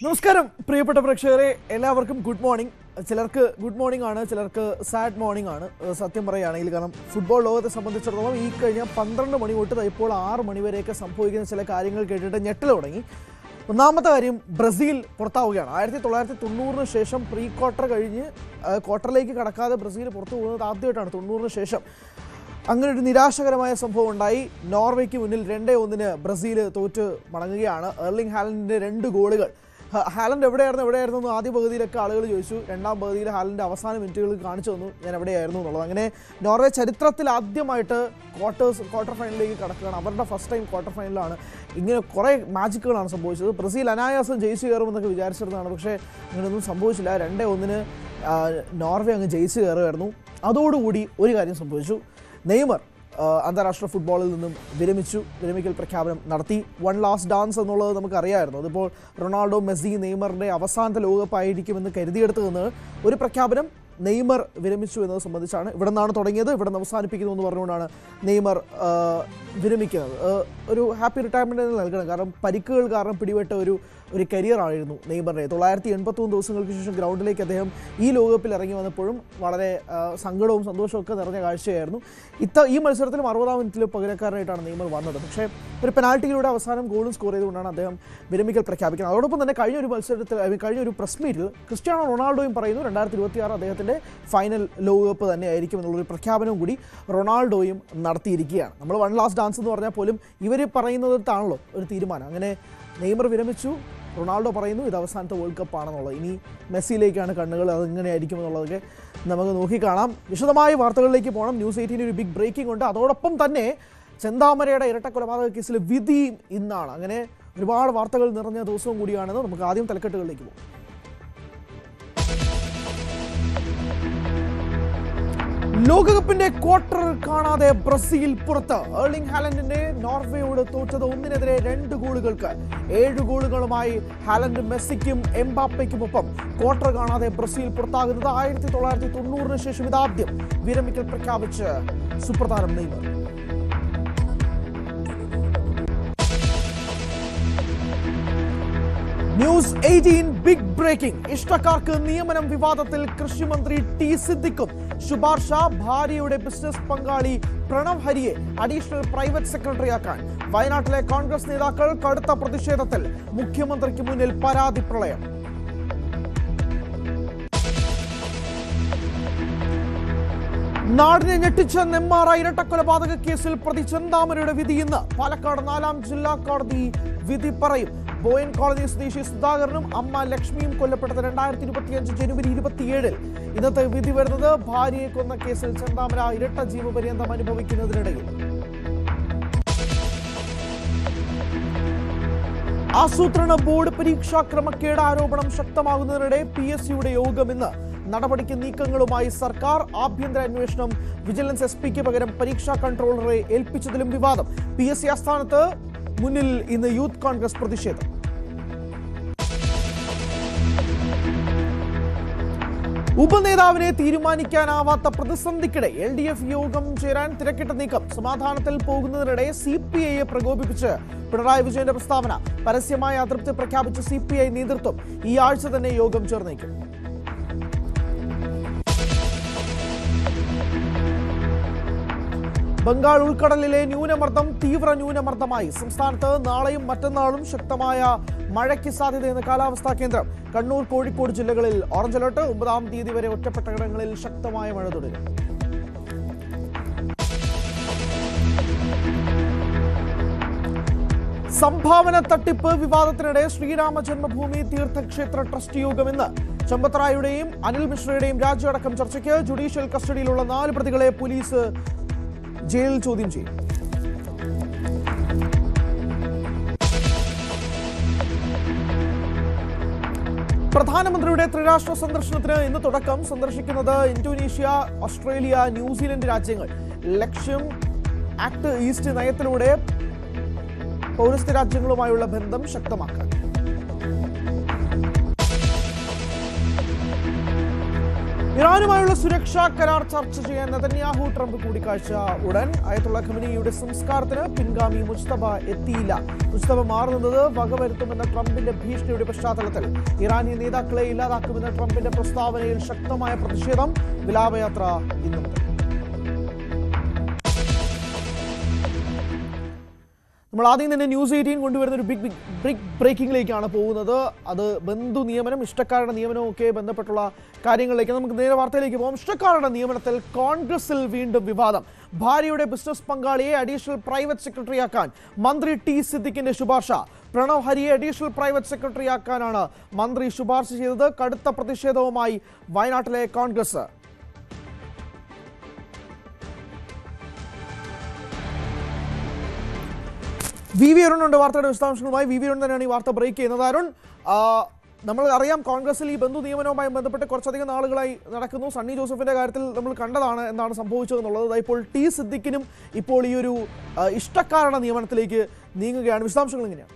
നമസ്കാരം പ്രിയപ്പെട്ട പ്രേക്ഷകരെ, എല്ലാവർക്കും ഗുഡ് മോർണിംഗ്. ചിലർക്ക് ഗുഡ് മോർണിംഗ് ആണ്, ചിലർക്ക് സാഡ് മോർണിംഗ് ആണ്. സത്യം പറയുകയാണെങ്കിൽ, കാരണം ഫുട്ബോൾ ലോകത്തെ സംബന്ധിച്ചിടത്തോളം ഈ കഴിഞ്ഞ 12 മണി തൊട്ട് ഇപ്പോൾ 6 മണി വരെയൊക്കെ സംഭവിക്കുന്ന ചില കാര്യങ്ങൾ കേട്ടിട്ട് ഞെട്ടൽ തുടങ്ങി. ഒന്നാമത്തെ കാര്യം, ബ്രസീൽ പുറത്താവുകയാണ്. 1990 ശേഷം പ്രീ ക്വാർട്ടർ കഴിഞ്ഞ് ക്വാർട്ടറിലേക്ക് കടക്കാതെ ബ്രസീൽ പുറത്തു പോകുന്നത് ആദ്യമായിട്ടാണ് 90 ശേഷം. അങ്ങനെ ഒരു നിരാശകരമായ സംഭവം ഉണ്ടായി. നോർവേക്ക് മുന്നിൽ 2-1 ബ്രസീൽ തോറ്റ് മടങ്ങുകയാണ്. എർലിംഗ് ഹാലൻഡിൻ്റെ 2 ഗോളുകൾ. ഹാലൻഡ് എവിടെയായിരുന്നു എന്ന് ആദ്യ പകുതിയിലൊക്കെ ആളുകൾ ചോദിച്ചു. രണ്ടാം പകുതിയിൽ ഹാലൻഡ് അവസാന മിനിറ്റുകളിൽ കാണിച്ചു തന്നു ഞാൻ എവിടെയായിരുന്നു എന്നുള്ളത്. അങ്ങനെ നോർവേ ചരിത്രത്തിൽ ആദ്യമായിട്ട് ക്വാർട്ടർ ഫൈനലിലേക്ക് കടക്കുകയാണ്. അവരുടെ ഫസ്റ്റ് ടൈം ക്വാർട്ടർ ഫൈനലാണ്. ഇങ്ങനെ കുറേ മാജിക്കുകളാണ് സംഭവിച്ചത്. ബ്രസീൽ അനായാസം ജയിച്ചു കയറുമെന്നൊക്കെ വിചാരിച്ചിരുന്നതാണ്, പക്ഷേ അങ്ങനെയൊന്നും സംഭവിച്ചില്ല. 2-1 നോർവേ അങ്ങ് ജയിച്ചു കയറുമായിരുന്നു. അതോടുകൂടി ഒരു കാര്യം സംഭവിച്ചു. നെയ്മർ അന്താരാഷ്ട്ര ഫുട്ബോളിൽ നിന്നും വിരമിക്കൽ പ്രഖ്യാപനം നടത്തി. വൺ ലാസ്റ്റ് ഡാൻസ് എന്നുള്ളത് നമുക്കറിയാമായിരുന്നു. അതിപ്പോൾ റൊണാൾഡോ, മെസ്സി, നെയ്മറിൻ്റെ അവസാനത്തെ ലോകകപ്പ് ആയിരിക്കുമെന്ന് കരുതിയെടുത്ത് നിന്ന് ഒരു പ്രഖ്യാപനം നെയ്മർ വിരമിച്ചു എന്നത് സംബന്ധിച്ചാണ്. ഇവിടെ നിന്നാണ് തുടങ്ങിയത്, ഇവിടെ നിന്ന് അവസാനിപ്പിക്കുന്നു എന്ന് പറഞ്ഞുകൊണ്ടാണ് നെയ്മർ വിരമിക്കുന്നത്. ഒരു ഹാപ്പി റിട്ടയർമെൻറ്റ് നൽകണം. കാരണം പരിക്കുകൾ കാരണം പിടിപെട്ട ഒരു കരിയറായിരുന്നു നെയ്മറിൻ്റെ. 983 ദിവസങ്ങൾക്ക് ശേഷം ഗ്രൗണ്ടിലേക്ക് അദ്ദേഹം ഈ ലോകകപ്പിൽ ഇറങ്ങി വന്നപ്പോഴും വളരെ സങ്കടവും സന്തോഷവും ഒക്കെ നിറഞ്ഞ കാഴ്ചയായിരുന്നു. ഈ മത്സരത്തിലും 60-ാം മിനിറ്റിൽ പകരക്കാരനായിട്ടാണ് നെയ്മർ വന്നത്. പക്ഷേ ഒരു പെനാൽറ്റിയിലൂടെ അവസാനം ഗോളും സ്കോർ ചെയ്തുകൊണ്ടാണ് അദ്ദേഹം വിരമിക്കൽ പ്രഖ്യാപിക്കുന്നത്. അതോടൊപ്പം തന്നെ കഴിഞ്ഞൊരു പ്രസ് മീറ്റിൽ ക്രിസ്ത്യാനോ റൊണാൾഡോയും പറയുന്നു 2026 അദ്ദേഹത്തിൻ്റെ ഫൈനൽ ലോകകപ്പ് തന്നെ ആയിരിക്കും എന്നുള്ളൊരു പ്രഖ്യാപനവും കൂടി റൊണാൾഡോയും നടത്തിയിരിക്കുകയാണ്. നമ്മൾ വൺ ലാസ്റ്റ് ഡാൻസ് എന്ന് പറഞ്ഞാൽ പോലും ഇവർ പറയുന്നതാണല്ലോ ഒരു തീരുമാനം. അങ്ങനെ നെയ്മർ വിരമിച്ചു, റൊണാൾഡോ പറയുന്നു ഇത് അവസാനത്തെ വേൾഡ് കപ്പ് ആണെന്നുള്ളത്. ഇനി മെസ്സിയിലേക്കാണ് കണ്ണുകൾ, അതെങ്ങനെയായിരിക്കും എന്നുള്ളതൊക്കെ നമുക്ക് നോക്കിക്കാണാം. വിശദമായ വാർത്തകളിലേക്ക് പോകണം. ന്യൂസ് 18 ഒരു ബിഗ് ബ്രേക്കിംഗ് ഉണ്ട്. അതോടൊപ്പം തന്നെ ചെന്താമരയുടെ ഇരട്ടക്കൊലപാതക കേസിലെ വിധിയും ഇന്നാണ്. അങ്ങനെ ഒരുപാട് വാർത്തകൾ നിറഞ്ഞ ദിവസവും കൂടിയാണെന്ന്. നമുക്ക് ആദ്യം തലക്കെട്ടുകളിലേക്ക് പോകാം. ലോകകപ്പിന്റെ ക്വാർട്ടർ കാണാതെ ബ്രസീൽ പുറത്ത്. എർലിംഗ് ഹാലൻഡിന്റെ നോർവേയോട് തോറ്റത് 1-2 ഗോളുകൾക്ക്. 7 ഗോളുകളുമായി ഹാലൻഡ്, മെസ്സിക്കും എംബാപ്പയ്ക്കുമൊപ്പം ക്വാർട്ടർ കാണാതെ ബ്രസീൽ പുറത്താകുന്നത് 1990 ശേഷം ഇതാദ്യം. വിരമിക്കൽ പ്രഖ്യാപിച്ച് സുപ്രധാനം നെയ്മർ. News 18 big breaking. ഇഷ്ടക്കാർക്ക് നിയമനം വിവാദത്തിൽ കൃഷിമന്ത്രി ടി സിദ്ദിഖും ശുപാർശ. ഭാര്യയുടെ ബിസിനസ് പങ്കാളി പ്രണവ് ഹരിയെ അഡീഷണൽ പ്രൈവറ്റ് സെക്രട്ടറിയാക്കാൻ വയനാട്ടിലെ കോൺഗ്രസ് നേതാക്കൾ കടുത്ത പ്രതിഷേധത്തിൽ. മുഖ്യമന്ത്രിക്ക് മുന്നിൽ പരാതി പ്രളയം. നാടിനെ ഞെട്ടിച്ച നെന്മാറ ഇരട്ടക്കൊലപാതക കേസിൽ പ്രതി ചെന്താമരയുടെ വിധി ഇന്ന്. പാലക്കാട് 4ാം ജില്ലാ കോടതി വിധി പറയും. ബോയൻ കോളനി സ്വദേശി സുധാകരനും അമ്മ ലക്ഷ്മിയും കൊല്ലപ്പെട്ടത് 2025 ജനുവരി 27. ഇന്നത്തെ വിധി വരുന്നത് ഭാര്യയെ കൊന്ന കേസിൽ ചെന്താമര ഇരട്ട ജീവപര്യന്തം അനുഭവിക്കുന്നതിനിടയിൽ. ആസൂത്രണ ബോർഡ് പരീക്ഷാ ക്രമക്കേട് ആരോപണം ശക്തമാകുന്നതിനിടെ PSCയുടെ യോഗം ഇന്ന്. നടപടിക്ക് നീക്കങ്ങളുമായി സർക്കാർ. ആഭ്യന്തര അന്വേഷണം വിജിലൻസ് SP-ക്ക് പകരം പരീക്ഷാ കൺട്രോളറെ ഏൽപ്പിച്ചതിലും വിവാദം. PSC ആസ്ഥാനത്ത് മുന്നിൽ ഇന്ന് യൂത്ത് കോൺഗ്രസ് പ്രതിഷേധം. ഉപനേതാവിനെ തീരുമാനിക്കാനാവാത്ത പ്രതിസന്ധിക്കിടെ LDF യോഗം ചേരാൻ തിരക്കിട്ട നീക്കം. സമാധാനത്തിൽ പോകുന്നതിനിടെ CPIയെ പ്രകോപിപ്പിച്ച് പിണറായി വിജയന്റെ പ്രസ്താവന. പരസ്യമായ അതൃപ്തി പ്രഖ്യാപിച്ച CPI നേതൃത്വം ഈ ആഴ്ച തന്നെ യോഗം ചേർന്നേക്കും. ബംഗാൾ ഉൾക്കടലിലെ ന്യൂനമർദ്ദം തീവ്ര ന്യൂനമർദ്ദമായി. സംസ്ഥാനത്ത് നാളെയും മറ്റന്നാളും ശക്തമായ മഴയ്ക്ക് സാധ്യതയെന്ന് കാലാവസ്ഥാ കേന്ദ്രം. കണ്ണൂർ, കോഴിക്കോട് ജില്ലകളിൽ ഓറഞ്ച് അലർട്ട്. 9-ാം തീയതി വരെ ഒറ്റപ്പെട്ട ഇടങ്ങളിൽ ശക്തമായ മഴ തുടരും. സംഭാവന തട്ടിപ്പ് വിവാദത്തിനിടെ ശ്രീരാമ ജന്മഭൂമി തീർത്ഥക്ഷേത്ര ട്രസ്റ്റ് യോഗം ഇന്ന്. ചമ്പത്രായുടെയും അനിൽ മിശ്രയുടെയും രാജിയടക്കം ചർച്ചയ്ക്ക്. ജുഡീഷ്യൽ കസ്റ്റഡിയിലുള്ള 4 പ്രതികളെ പോലീസ് ജയിലിൽ ചോദ്യം ചെയ്യും. പ്രധാനമന്ത്രിയുടെ ത്രിരാഷ്ട്ര സന്ദർശനത്തിന് ഇന്ന് തുടക്കം. സന്ദർശിക്കുന്നത് ഇന്തോനേഷ്യ, ഓസ്ട്രേലിയ, ന്യൂസിലൻഡ് രാജ്യങ്ങൾ. ലക്ഷ്യം ആക്ട് ഈസ്റ്റ് നയത്തിലൂടെ പൗരസ്ത്യ രാജ്യങ്ങളുമായുള്ള ബന്ധം ശക്തമാക്കാൻ. ഇറാനുമായുള്ള സുരക്ഷാ കരാർ ചർച്ച ചെയ്യാൻ നെതന്യാഹു ട്രംപ് കൂടിക്കാഴ്ച ഉടൻ. അയത്തുള്ള ഖമനിയുടെ സംസ്കാരത്തിന് പിൻഗാമി മുജ്തബ എത്തിയില്ല. മുജ്തബ മാറുന്നത് വകവരുത്തുമെന്ന ട്രംപിന്റെ ഭീഷണിയുടെ പശ്ചാത്തലത്തിൽ ഇറാനിയൻ നേതാക്കളെ ഇല്ലാതാക്കുമെന്ന ട്രംപിന്റെ പ്രസ്താവനയിൽ ശക്തമായ പ്രതിഷേധം. വിലാപയാത്ര ഇന്നു മുതൽ. നമ്മൾ ആദ്യം തന്നെ ന്യൂസ് 18 കൊണ്ടുവരുന്ന ഒരു ബിഗ് ബ്രേക്കിംഗിലേക്കാണ് പോകുന്നത്. അത് ബന്ധു നിയമനം, ഇഷ്ടക്കാരുടെ നിയമനവും ഒക്കെ ബന്ധപ്പെട്ടുള്ള കാര്യങ്ങളിലേക്ക് നമുക്ക് നേരെ വാർത്തയിലേക്ക് പോകാം. ഇഷ്ടക്കാരുടെ നിയമനത്തിൽ കോൺഗ്രസിൽ വീണ്ടും വിവാദം. ഭാര്യയുടെ ബിസിനസ് പങ്കാളിയെ അഡീഷണൽ പ്രൈവറ്റ് സെക്രട്ടറിയാക്കാൻ മന്ത്രി ടി സിദ്ദിഖിന്റെ ശുപാർശ. പ്രണവ് ഹരിയെ അഡീഷണൽ പ്രൈവറ്റ് സെക്രട്ടറിയാക്കാനാണ് മന്ത്രി ശുപാർശ ചെയ്തത്. കടുത്ത പ്രതിഷേധവുമായി വയനാട്ടിലെ കോൺഗ്രസ്. വി വി അരുണുണ്ട് വാർത്തയുടെ വിശദാംശങ്ങളുമായി. വി വി അരുൺ തന്നെയാണ് ഈ വാർത്ത ബ്രേക്ക് ചെയ്യുന്നത്. അരുൺ, നമ്മൾ അറിയാം കോൺഗ്രസിൽ ഈ ബന്ധു നിയമനവുമായി ബന്ധപ്പെട്ട് കുറച്ചധികം നാളുകളായി നടക്കുന്നു. സണ്ണി ജോസഫിന്റെ കാര്യത്തിൽ നമ്മൾ കണ്ടതാണ് എന്താണ് സംഭവിച്ചതെന്നുള്ളത്. ഇപ്പോൾ ടി സിദ്ദിഖിനും ഇപ്പോൾ ഈ ഒരു ഇഷ്ടക്കാരുടെ നിയമനത്തിലേക്ക് നീങ്ങുകയാണ്. വിശദാംശങ്ങൾ എങ്ങനെയാണ്?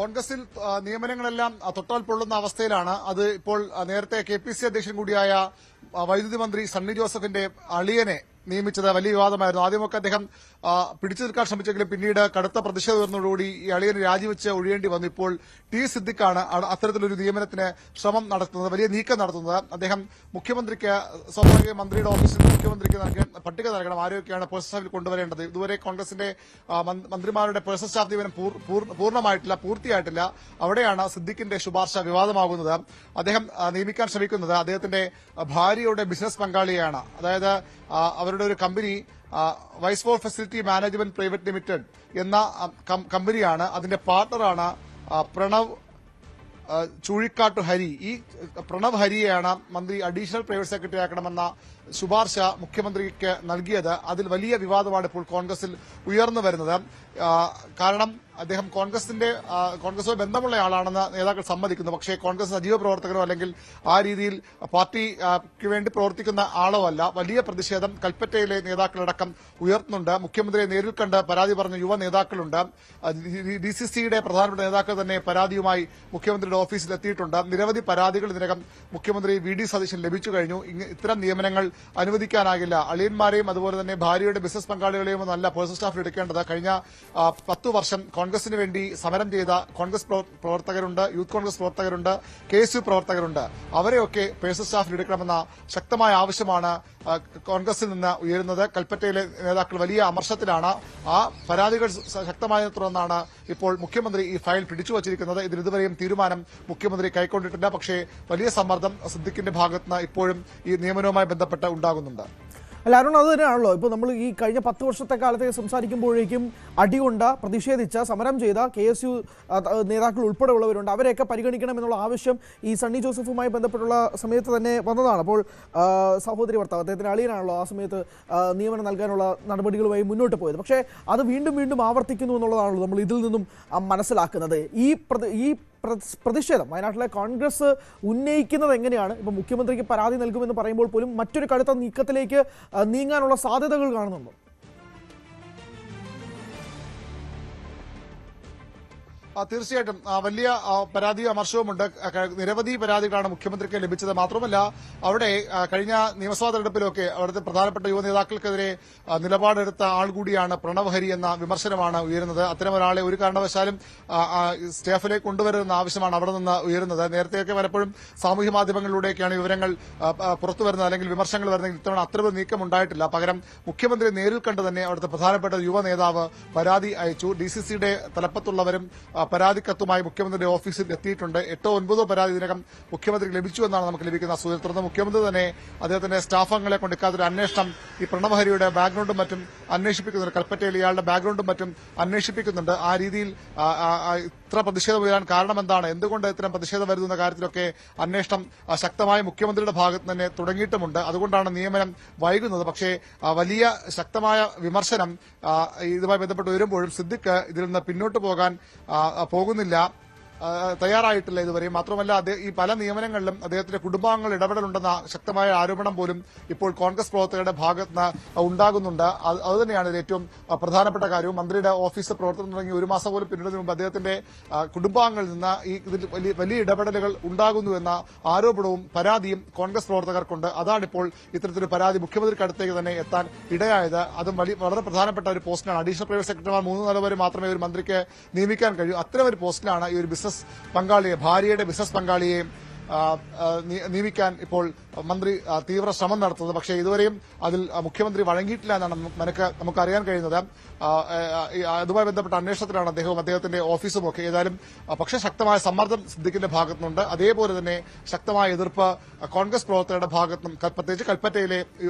കോൺഗ്രസിൽ നിയമനങ്ങളെല്ലാം തൊട്ടാൽ പൊള്ളുന്ന അവസ്ഥയിലാണ്. അത് ഇപ്പോൾ നേരത്തെ KPC അധ്യക്ഷൻ കൂടിയായ വൈദ്യുതി മന്ത്രി സണ്ണി ജോസഫിന്റെ അളിയനെ നിയമിച്ചത് വലിയ വിവാദമായിരുന്നു. ആദ്യമൊക്കെ അദ്ദേഹം പിടിച്ചു നിൽക്കാൻ ശ്രമിച്ചെങ്കിലും പിന്നീട് കടുത്ത പ്രതിഷേധം ഉയർന്നതോടുകൂടി ഈ അളിയന് രാജിവെച്ച് ഒഴിയേണ്ടി വന്നു. ഇപ്പോൾ ടി സിദ്ദിഖാണ് അത്തരത്തിലൊരു നിയമനത്തിന് ശ്രമം നടത്തുന്നത്, വലിയ നീക്കം നടത്തുന്നത്. അദ്ദേഹം മുഖ്യമന്ത്രിക്ക് സ്വാഭാവിക മന്ത്രിയുടെ ഓഫീസിൽ മുഖ്യമന്ത്രിക്ക് പട്ടിക നൽകണം, ആരെയൊക്കെയാണ് പേഴ്സണൽ സ്റ്റാഫിൽ കൊണ്ടുവരേണ്ടത്. ഇതുവരെ കോൺഗ്രസിന്റെ മന്ത്രിമാരുടെ പേഴ്സണൽ സ്റ്റാഫ് നിയമനം പൂർത്തിയായിട്ടില്ല. അവിടെയാണ് സിദ്ദിഖിന്റെ ശുപാർശ വിവാദമാകുന്നത്. അദ്ദേഹം നിയമിക്കാൻ ശ്രമിക്കുന്നത് അദ്ദേഹത്തിന്റെ ഭാര്യയുടെ ബിസിനസ് പങ്കാളിയാണ്. അതായത് അവരുടെ ഒരു company wise for facility management private limited എന്ന കമ്പനിയാണ്. അതിന്റെ പാർട്ണറാണ് പ്രണവ് ചുഴിക്കാട്ടു ഹരി. ഈ പ്രണവ് ഹരിയെയാണ് മന്ത്രി അഡീഷണൽ പ്രൈവറ്റ് സെക്രട്ടറി ആക്കണമെന്ന ശുപാർശ മുഖ്യമന്ത്രിക്ക് നൽകിയത്. അതിൽ വലിയ വിവാദമാണ് ഇപ്പോൾ കോൺഗ്രസിൽ ഉയർന്നു വരുന്നത്. കാരണം അദ്ദേഹം കോൺഗ്രസുമായി ബന്ധമുള്ള ആളാണെന്ന് നേതാക്കൾ സമ്മതിക്കുന്നു. പക്ഷേ കോൺഗ്രസ് സജീവ പ്രവർത്തകരോ അല്ലെങ്കിൽ ആ രീതിയിൽ പാർട്ടിക്ക് വേണ്ടി പ്രവർത്തിക്കുന്ന ആളോ അല്ല. വലിയ പ്രതിഷേധം കൽപ്പറ്റയിലെ നേതാക്കളടക്കം ഉയർത്തുന്നുണ്ട്. മുഖ്യമന്ത്രിയെ നേരിൽ കണ്ട് പരാതി പറഞ്ഞ യുവ നേതാക്കളുണ്ട്. DCCയുടെ പ്രധാനപ്പെട്ട നേതാക്കൾ തന്നെ പരാതിയുമായി മുഖ്യമന്ത്രിയുടെ ഓഫീസിൽ എത്തിയിട്ടുണ്ട്. നിരവധി പരാതികൾ ഇതിനകം മുഖ്യമന്ത്രി VD സതീശൻ ലഭിച്ചു കഴിഞ്ഞു. ഇത്തരം നിയമനങ്ങൾ അനുവദിക്കാനാകില്ല. അളിയന്മാരെയും അതുപോലെ തന്നെ ഭാര്യയുടെ ബിസിനസ് പങ്കാളികളെയും ഒന്നല്ല പേഴ്സണൽ സ്റ്റാഫിൽ എടുക്കേണ്ടത്. കഴിഞ്ഞ 10 വർഷം കോൺഗ്രസിന് വേണ്ടി സമരം ചെയ്ത കോൺഗ്രസ് പ്രവർത്തകരുണ്ട്, യൂത്ത് കോൺഗ്രസ് പ്രവർത്തകരുണ്ട്, KSU പ്രവർത്തകരുണ്ട്. അവരെയൊക്കെ പേഴ്സണൽ സ്റ്റാഫിൽ എടുക്കണമെന്ന ശക്തമായ ആവശ്യമാണ് കോൺഗ്രസിൽ നിന്ന് ഉയരുന്നത്. കൽപ്പറ്റയിലെ നേതാക്കൾ വലിയ അമർഷത്തിലാണ്. ആ പരാതികൾ ശക്തമായതിനെ തുടർന്നാണ് ഇപ്പോൾ മുഖ്യമന്ത്രി ഈ ഫയൽ പിടിച്ചുവച്ചിരിക്കുന്നത്. ഇതിൽ ഇതുവരെയും തീരുമാനം മുഖ്യമന്ത്രി കൈക്കൊണ്ടിട്ടില്ല. പക്ഷേ വലിയ സമ്മർദ്ദം സിദ്ദിഖിന്റെ ഭാഗത്തുനിന്ന് ഇപ്പോഴും ഈ നിയമനവുമായി ബന്ധപ്പെട്ട് ഉണ്ടാകുന്നുണ്ട്. അല്ല അരുൺ, അത് തന്നെയാണല്ലോ ഇപ്പോൾ നമ്മൾ ഈ കഴിഞ്ഞ 10 വർഷത്തെ കാലത്തേക്ക് സംസാരിക്കുമ്പോഴേക്കും അടികൊണ്ട, പ്രതിഷേധിച്ച, സമരം ചെയ്ത KSU നേതാക്കൾ ഉൾപ്പെടെയുള്ളവരുണ്ട്. അവരെയൊക്കെ പരിഗണിക്കണമെന്നുള്ള ആവശ്യം ഈ സണ്ണി ജോസഫുമായി ബന്ധപ്പെട്ടുള്ള സമയത്ത് തന്നെ വന്നതാണ്. അപ്പോൾ സഹോദരി ഭർത്താവ്, അദ്ദേഹത്തിന് അളിയനാണല്ലോ ആ സമയത്ത് നിയമനം നൽകാനുള്ള നടപടികളുമായി മുന്നോട്ട് പോയത്. പക്ഷേ അത് വീണ്ടും ആവർത്തിക്കുന്നു എന്നുള്ളതാണല്ലോ നമ്മൾ ഇതിൽ നിന്നും മനസ്സിലാക്കുന്നത്. ഈ പ്രതിഷേധം വയനാട്ടിലെ കോൺഗ്രസ് ഉന്നയിക്കുന്നത് എങ്ങനെയാണ്? ഇപ്പൊ മുഖ്യമന്ത്രിക്ക് പരാതി നൽകുമെന്ന് പറയുമ്പോൾ പോലും മറ്റൊരു കടുത്ത നീക്കത്തിലേക്ക് നീങ്ങാനുള്ള സാധ്യതകൾ കാണുന്നുണ്ടോ? തീർച്ചയായിട്ടും വലിയ പരാതിയും അമർഷവുമുണ്ട്. നിരവധി പരാതികളാണ് മുഖ്യമന്ത്രിക്ക് ലഭിച്ചത്. മാത്രമല്ല അവിടെ കഴിഞ്ഞ നിയമസഭാ തെരഞ്ഞെടുപ്പിലൊക്കെ അവിടുത്തെ പ്രധാനപ്പെട്ട യുവ നേതാക്കൾക്കെതിരെ നിലപാടെടുത്ത ആൾ കൂടിയാണ് പ്രണവ് ഹരി എന്ന വിമർശനമാണ് ഉയരുന്നത്. അത്തരം ഒരാളെ ഒരു കാരണവശാലും സ്റ്റാഫിലേക്ക് കൊണ്ടുവരുന്ന ആവശ്യമാണ് അവിടെ നിന്ന് ഉയരുന്നത്. നേരത്തെയൊക്കെ പലപ്പോഴും സാമൂഹ്യ മാധ്യമങ്ങളിലൂടെയൊക്കെയാണ് വിവരങ്ങൾ പുറത്തുവരുന്നത് അല്ലെങ്കിൽ വിമർശനങ്ങൾ വരുന്നത്. ഇത്തവണ അത്തരമൊരു നീക്കം ഉണ്ടായിട്ടില്ല. പകരം മുഖ്യമന്ത്രി നേരിൽ കണ്ട് തന്നെ അവിടുത്തെ പ്രധാനപ്പെട്ട യുവ നേതാവ് പരാതി അയച്ചു. DCCയുടെ തലപ്പത്തുള്ളവരും പരാതി കത്തുമായി മുഖ്യമന്ത്രിയുടെ ഓഫീസിൽ എത്തിയിട്ടുണ്ട്. 8-9 പരാതി ഇതിനകം മുഖ്യമന്ത്രിക്ക് ലഭിച്ചു എന്നാണ് നമുക്ക് ലഭിക്കുന്ന സൂചന. തുടർന്ന് മുഖ്യമന്ത്രി തന്നെ അദ്ദേഹത്തിന്റെ സ്റ്റാഫ് അംഗങ്ങളെ കൊണ്ട് ഇക്കാലത്തൊരു അന്വേഷണം ഈ പ്രണവ് ഹരിയുടെ ബാക്ക്ഗ്രൗണ്ടും മറ്റും അന്വേഷിപ്പിക്കുന്നുണ്ട്. കൽപ്പറ്റയിൽ ഇയാളുടെ ബാക്ക്ഗ്രൗണ്ടും മറ്റും അന്വേഷിപ്പിക്കുന്നുണ്ട്. ആ രീതിയിൽ ഇത്ര പ്രതിഷേധം ഉയരാൻ കാരണം എന്താണ്, എന്തുകൊണ്ട് ഇത്തരം പ്രതിഷേധം വരുന്ന കാര്യത്തിലൊക്കെ അന്വേഷണം ശക്തമായി മുഖ്യമന്ത്രിയുടെ ഭാഗത്ത് തന്നെ തുടങ്ങിയിട്ടുമുണ്ട്. അതുകൊണ്ടാണ് നിയമനം വൈകുന്നത്. പക്ഷേ വലിയ ശക്തമായ വിമർശനം ഇതുമായി ബന്ധപ്പെട്ട് വരുമ്പോഴും സിദ്ദിഖ് ഇതിൽ നിന്ന് പിന്നോട്ട് പോകുന്നില്ല. തയ്യാറായിട്ടില്ല ഇതുവരെ. മാത്രമല്ല ഈ പല നിയമനങ്ങളിലും അദ്ദേഹത്തിന്റെ കുടുംബാംഗങ്ങൾ ഇടപെടലുണ്ടെന്ന ശക്തമായ ആരോപണം പോലും ഇപ്പോൾ കോൺഗ്രസ് പ്രവർത്തകരുടെ ഭാഗത്ത് നിന്ന് ഉണ്ടാകുന്നുണ്ട്. അതുതന്നെയാണ് ഇതിൽ ഏറ്റവും പ്രധാനപ്പെട്ട കാര്യവും. മന്ത്രിയുടെ ഓഫീസ് പ്രവർത്തനം തുടങ്ങി ഒരു മാസം പോലും പിന്നിടുന്നതിന് മുമ്പ് അദ്ദേഹത്തിന്റെ കുടുംബാംഗങ്ങളിൽ നിന്ന് ഇതിൽ വലിയ ഇടപെടലുകൾ ഉണ്ടാകുന്നു എന്ന ആരോപണവും പരാതിയും കോൺഗ്രസ് പ്രവർത്തകർക്കുണ്ട്. അതാണിപ്പോൾ ഇത്തരത്തിലൊരു പരാതി മുഖ്യമന്ത്രിക്ക് അടുത്തേക്ക് തന്നെ എത്താൻ ഇടയായത്. അതും വളരെ പ്രധാനപ്പെട്ട ഒരു പോസ്റ്റിനാണ്. അഡീഷണൽ പ്രൈവറ്റ് സെക്രട്ടറിമാർ 3 നില വരെ മാത്രമേ ഒരു മന്ത്രിക്ക് നിയമിക്കാൻ കഴിയൂ. അത്തരം ഒരു പോസ്റ്റിലാണ് ഈ ഒരു ബിസിനസ് പങ്കാളിയെ, ഭാര്യയുടെ ബിസിനസ് പങ്കാളിയെ നിയമിക്കാൻ ഇപ്പോൾ മന്ത്രി തീവ്ര ശ്രമം നടത്തുന്നത്. പക്ഷേ ഇതുവരെയും അതിൽ മുഖ്യമന്ത്രി വഴങ്ങിയിട്ടില്ല എന്നാണ് നമുക്ക് അറിയാൻ കഴിയുന്നത്. അതുമായി ബന്ധപ്പെട്ട അന്വേഷണത്തിലാണ് അദ്ദേഹത്തിന്റെ ഓഫീസും ഒക്കെ. ഏതായാലും പക്ഷേ ശക്തമായ സമ്മർദ്ദം സിദ്ദിഖിന്റെ ഭാഗത്തുനിന്നുണ്ട്. അതേപോലെ തന്നെ ശക്തമായ എതിർപ്പ് കോൺഗ്രസ് പ്രവർത്തകരുടെ ഭാഗത്തുനിന്നും, പ്രത്യേകിച്ച് കൽപ്പറ്റയിലെ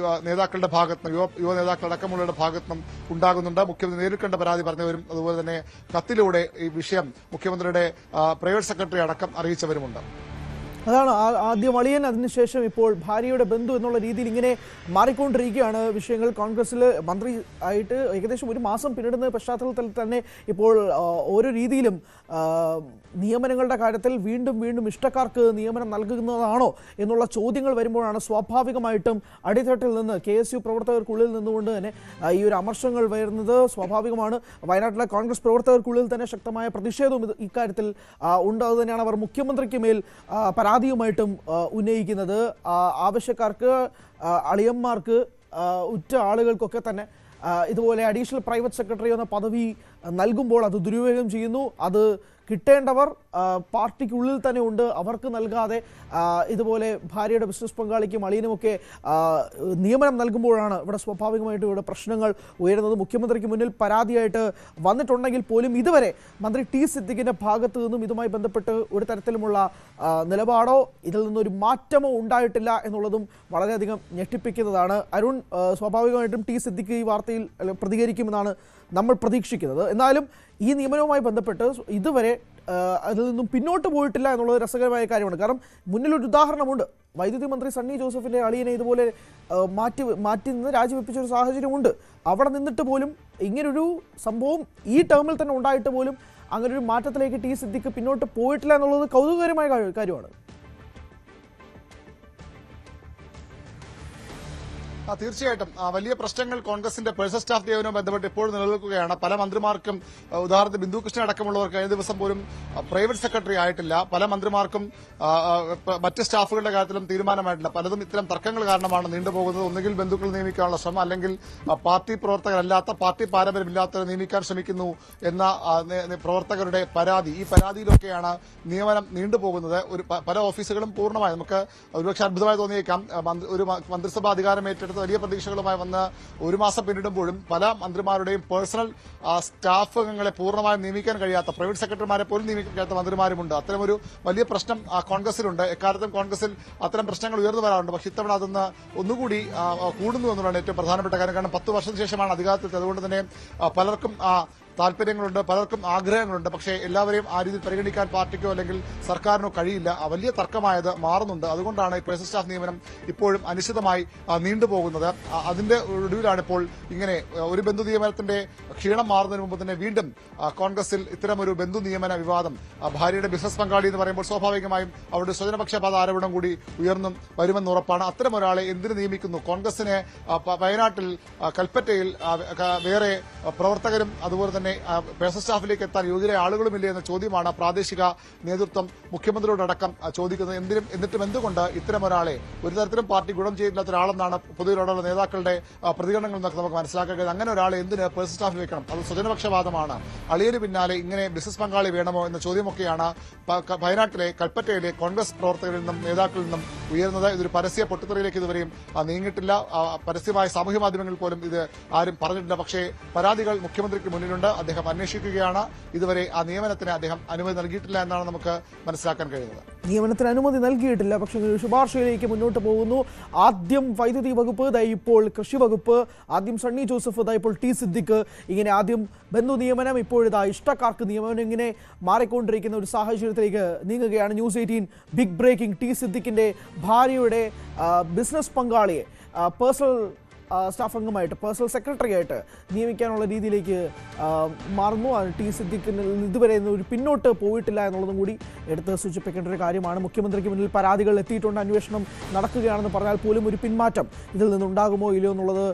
നേതാക്കളുടെ ഭാഗത്തുനിന്നും, യുവ നേതാക്കളടക്കമുള്ളവരുടെ ഭാഗത്തുനിന്നും ഉണ്ടാകുന്നുണ്ട്. മുഖ്യമന്ത്രി നേരിൽ കണ്ട പരാതി പറഞ്ഞവരും അതുപോലെ തന്നെ കത്തിലൂടെ ഈ വിഷയം മുഖ്യമന്ത്രിയുടെ പ്രൈവറ്റ് സെക്രട്ടറി അടക്കം അറിയിച്ചവരുമുണ്ട്. അതാണ് ആദ്യം അളിയൻ, അതിനുശേഷം ഇപ്പോൾ ഭാര്യയുടെ ബന്ധു എന്നുള്ള രീതിയിൽ ഇങ്ങനെ മാറിക്കൊണ്ടിരിക്കുകയാണ് വിഷയങ്ങൾ. കോൺഗ്രസിൽ മന്ത്രി ആയിട്ട് ഏകദേശം ഒരു മാസം പിന്നിടുന്ന പശ്ചാത്തലത്തിൽ തന്നെ ഇപ്പോൾ ഓരോ രീതിയിലും നിയമനങ്ങളുടെ കാര്യത്തിൽ വീണ്ടും ഇഷ്ടക്കാർക്ക് നിയമനം നൽകുന്നതാണോ എന്നുള്ള ചോദ്യങ്ങൾ വരുമ്പോഴാണ് സ്വാഭാവികമായിട്ടും അടിത്തട്ടിൽ നിന്ന് KSU പ്രവർത്തകർക്കുള്ളിൽ നിന്നുകൊണ്ട് തന്നെ ഈ ഒരു അമർഷങ്ങൾ വരുന്നത് സ്വാഭാവികമാണ്. വയനാട്ടിലെ കോൺഗ്രസ് പ്രവർത്തകർക്കുള്ളിൽ തന്നെ ശക്തമായ പ്രതിഷേധവും ഇക്കാര്യത്തിൽ ഉണ്ട്. അതുതന്നെയാണ് അവർ മുഖ്യമന്ത്രിക്ക് മേൽ പരാതിയുമായിട്ടും ഉന്നയിക്കുന്നത്. ആവശ്യക്കാർക്ക്, അളിയന്മാർക്ക്, ഉറ്റ ആളുകൾക്കൊക്കെ തന്നെ ഇതുപോലെ അഡീഷണൽ പ്രൈവറ്റ് സെക്രട്ടറി എന്ന പദവി നൽകുമ്പോൾ അത് ദുരുപയോഗം ചെയ്യുന്നു. അത് കിട്ടേണ്ടവർ പാർട്ടിക്കുള്ളിൽ തന്നെ ഉണ്ട്, അവർക്ക് നൽകാതെ ഇതുപോലെ ഭാര്യയുടെ ബിസിനസ് പങ്കാളിക്കും അളിയനുമൊക്കെ നിയമനം നൽകുമ്പോഴാണ് ഇവിടെ സ്വാഭാവികമായിട്ടും ഇവിടെ പ്രശ്നങ്ങൾ ഉയരുന്നത്. മുഖ്യമന്ത്രിക്ക് മുന്നിൽ പരാതിയായിട്ട് വന്നിട്ടുണ്ടെങ്കിൽ പോലും ഇതുവരെ മന്ത്രി ടി സിദ്ദിഖിന്റെ ഭാഗത്തു നിന്നും ഇതുമായി ബന്ധപ്പെട്ട് ഒരു തരത്തിലുമുള്ള നിലപാടോ ഇതിൽ നിന്നൊരു മാറ്റമോ ഉണ്ടായിട്ടില്ല എന്നുള്ളതും വളരെയധികം ഞെട്ടിപ്പിക്കുന്നതാണ്. അരുൺ, സ്വാഭാവികമായിട്ടും ടി സിദ്ദിഖ് ഈ വാർത്തയിൽ പ്രതികരിക്കുമെന്നാണ് നമ്മൾ പ്രതീക്ഷിക്കുന്നത്. എന്നാലും ഈ നിയമനവുമായി ബന്ധപ്പെട്ട് ഇതുവരെ അതിൽ നിന്നും പിന്നോട്ട് പോയിട്ടില്ല എന്നുള്ളത് രസകരമായ കാര്യമാണ്. കാരണം മുന്നിലൊരു ഉദാഹരണമുണ്ട്. വൈദ്യുതി മന്ത്രി സണ്ണി ജോസഫിന്റെ അളിയനെ ഇതുപോലെ മാറ്റി നിന്ന് രാജിവെപ്പിച്ചൊരു സാഹചര്യമുണ്ട്. അവിടെ നിന്നിട്ട് പോലും ഇങ്ങനൊരു സംഭവം ഈ ടേമിൽ തന്നെ ഉണ്ടായിട്ട് പോലും അങ്ങനൊരു മാറ്റത്തിലേക്ക് ടി സിദ്ദിഖ് പിന്നോട്ട് പോയിട്ടില്ല എന്നുള്ളത് കൗതുകകരമായ കാര്യമാണ്. തീർച്ചയായിട്ടും വലിയ പ്രശ്നങ്ങൾ കോൺഗ്രസിന്റെ പേഴ്സണൽ സ്റ്റാഫ് നിയമനവുമായി ബന്ധപ്പെട്ട് ഇപ്പോഴും നിലനിൽക്കുകയാണ്. പല മന്ത്രിമാർക്കും, ഉദാഹരണത്തിന് ബിന്ദു കൃഷ്ണൻ അടക്കമുള്ളവർ കഴിഞ്ഞ ദിവസം പോലും പ്രൈവറ്റ് സെക്രട്ടറി ആയിട്ടില്ല. പല മന്ത്രിമാർക്കും മറ്റ് സ്റ്റാഫുകളുടെ കാര്യത്തിലും തീരുമാനമായിട്ടില്ല. പലതും ഇത്തരം തർക്കങ്ങൾ കാരണമാണ് നീണ്ടുപോകുന്നത്. ഒന്നുകിൽ ബന്ധുക്കൾ നിയമിക്കാനുള്ള ശ്രമം, അല്ലെങ്കിൽ പാർട്ടി പ്രവർത്തകരല്ലാത്ത, പാർട്ടി പാരമ്പര്യമില്ലാത്തവരെ നിയമിക്കാൻ ശ്രമിക്കുന്നു എന്ന പ്രവർത്തകരുടെ പരാതി. ഈ പരാതിയിലൊക്കെയാണ് നിയമനം നീണ്ടുപോകുന്നത്. പല ഓഫീസുകളും പൂർണ്ണമായി, നമുക്ക് ഒരുപക്ഷെ അത്ഭുതമായി തോന്നിയേക്കാം, ഒരു മന്ത്രിസഭാ അധികാരം ഏറ്റെടുത്ത് വലിയ പ്രതീക്ഷകളുമായി വന്ന് ഒരു മാസം പിന്നിടുമ്പോഴും പല മന്ത്രിമാരുടെയും പേഴ്സണൽ സ്റ്റാഫ് അംഗങ്ങളെ പൂർണ്ണമായും നിയമിക്കാൻ കഴിയാത്ത, പ്രൈവറ്റ് സെക്രട്ടറിമാരെ പോലും നിയമിക്കാൻ കഴിയാത്ത മന്ത്രിമാരുമുണ്ട്. അത്തരമൊരു വലിയ പ്രശ്നം കോൺഗ്രസിലുണ്ട്. എക്കാലത്തും കോൺഗ്രസിൽ അത്തരം പ്രശ്നങ്ങൾ ഉയർന്നു വരാറുണ്ട്. പക്ഷേ ഇത്തവണ അതൊന്ന് ഒന്നുകൂടി കൂടുന്നു എന്നുള്ളതാണ് ഏറ്റവും പ്രധാനപ്പെട്ട കാര്യം. കാരണം 10 വർഷത്തിന് ശേഷമാണ് അധികാരത്തിൽ. അതുകൊണ്ട് തന്നെ പലർക്കും താല്പര്യങ്ങളുണ്ട്, പലർക്കും ആഗ്രഹങ്ങളുണ്ട്. പക്ഷേ എല്ലാവരെയും ആ രീതിയിൽ പരിഗണിക്കാൻ പാർട്ടിക്കോ അല്ലെങ്കിൽ സർക്കാരിനോ കഴിയില്ല. വലിയ തർക്കമായത് മാറുന്നുണ്ട്. അതുകൊണ്ടാണ് ഈ പേഴ്സണൽ സ്റ്റാഫ് നിയമനം ഇപ്പോഴും അനിശ്ചിതമായി നീണ്ടുപോകുന്നത്. അതിന്റെ ഒടുവിലാണ് ഇപ്പോൾ ഇങ്ങനെ ഒരു ബന്ധു നിയമനത്തിന്റെ ക്ഷീണം മാറുന്നതിന് മുമ്പ് തന്നെ വീണ്ടും കോൺഗ്രസിൽ ഇത്തരമൊരു ബന്ധു നിയമന വിവാദം, ഭാര്യയുടെ ബിസിനസ് പങ്കാളി എന്ന് പറയുമ്പോൾ സ്വാഭാവികമായും അവരുടെ സ്വജനപക്ഷപാത ആരോപണം കൂടി ഉയർന്നും വരുമെന്ന് ഉറപ്പാണ്. അത്തരം ഒരാളെ എന്തിനു നിയമിക്കുന്നു? കോൺഗ്രസിനെ വയനാട്ടിൽ, കൽപ്പറ്റയിൽ വേറെ പ്രവർത്തകരും അതുപോലെ തന്നെ പേഴ്സണൽ സ്റ്റാഫിലേക്ക് എത്താൻ യോഗ്യരായ ആളുകളുമില്ലേ എന്ന ചോദ്യമാണ് പ്രാദേശിക നേതൃത്വം മുഖ്യമന്ത്രിയോടക്കം ചോദിക്കുന്നത്. എന്നിട്ടും എന്തുകൊണ്ട് ഇത്തരം ഒരാളെ, ഒരു തരത്തിലും പാർട്ടി ഗുണം ചെയ്തില്ലാത്ത ഒരാളെന്നാണ് പൊതുവിലുള്ള നേതാക്കളുടെ പ്രതികരണങ്ങളിൽ നിന്നൊക്കെ നമുക്ക് മനസ്സിലാക്കാൻ കഴിയുന്നത്. അങ്ങനെ ഒരാളെ എന്തിന് പേഴ്സണൽ സ്റ്റാഫിൽ വെക്കണം? അത് സ്വജനപക്ഷപാതമാണ്. അളിയന് പിന്നാലെ ഇങ്ങനെ ബിസിനസ് പങ്കാളി വേണമോ എന്ന ചോദ്യമൊക്കെയാണ് വയനാട്ടിലെ, കൽപ്പറ്റയിലെ കോൺഗ്രസ് പ്രവർത്തകരിൽ നിന്നും നേതാക്കളിൽ നിന്നും ഉയർന്നത്. ഇതൊരു പരസ്യ പൊട്ടിത്തെറിയിലേക്ക് ഇതുവരെയും നീങ്ങിയിട്ടില്ല. പരസ്യമായ സാമൂഹ്യ മാധ്യമങ്ങളിൽ പോലും ഇത് ആരും പറഞ്ഞിട്ടില്ല. പക്ഷേ പരാതികൾ മുഖ്യമന്ത്രിക്ക് മുന്നിലുണ്ട്. അദ്ദേഹം അന്വേഷിക്കുകയാണ്. ഇതുവരെ ആ നിയമനത്തിന് അദ്ദേഹം അനുമതി നൽകിയിട്ടില്ല എന്നാണ് നമുക്ക് മനസ്സിലാക്കാൻ കഴിയുന്നത്. നിയമനത്തിന് അനുമതി നൽകിയിട്ടില്ല, പക്ഷേ ശുപാർശയിലേക്ക് മുന്നോട്ട് പോകുന്നു. ആദ്യം വൈദ്യുതി വകുപ്പ്, ഇപ്പോൾ കൃഷി വകുപ്പ്, ആദ്യം സണ്ണി ജോസഫ്, ഇപ്പോൾ ടി സിദ്ദിഖ്, ഇങ്ങനെ ആദ്യം ബന്ധു നിയമനം, ഇപ്പോഴിതാ ഇഷ്ടക്കാർക്ക് നിയമനം, ഇങ്ങനെ മാറിക്കൊണ്ടിരിക്കുന്ന ഒരു സാഹചര്യത്തിലേക്ക് നീങ്ങുകയാണ്. News 18 big breaking. ടി സിദ്ദിഖിന്റെ ഭാര്യയുടെ ബിസിനസ് പങ്കാളിയെ, പേഴ്സണൽ സ്റ്റാഫ് അംഗമായിട്ട് പേഴ്സണൽ സെക്രട്ടറി ആയിട്ട് നിയമിക്കാനുള്ള രീതിയിലേക്ക് മാറുന്നു. ടി സിദ്ദിഖിന് ഇതുവരെ ഒരു പിന്നോട്ട് പോയിട്ടില്ല എന്നുള്ളതും കൂടി എടുത്ത് സൂചിപ്പിക്കേണ്ട ഒരു കാര്യമാണ്. മുഖ്യമന്ത്രിക്ക് മുന്നിൽ പരാതികൾ എത്തിയിട്ടുണ്ട്, അന്വേഷണം നടക്കുകയാണെന്ന് പറഞ്ഞാൽ പോലും ഒരു പിന്മാറ്റം ഇതിൽ നിന്നുണ്ടാകുമോ ഇല്ലയോ എന്നുള്ളത്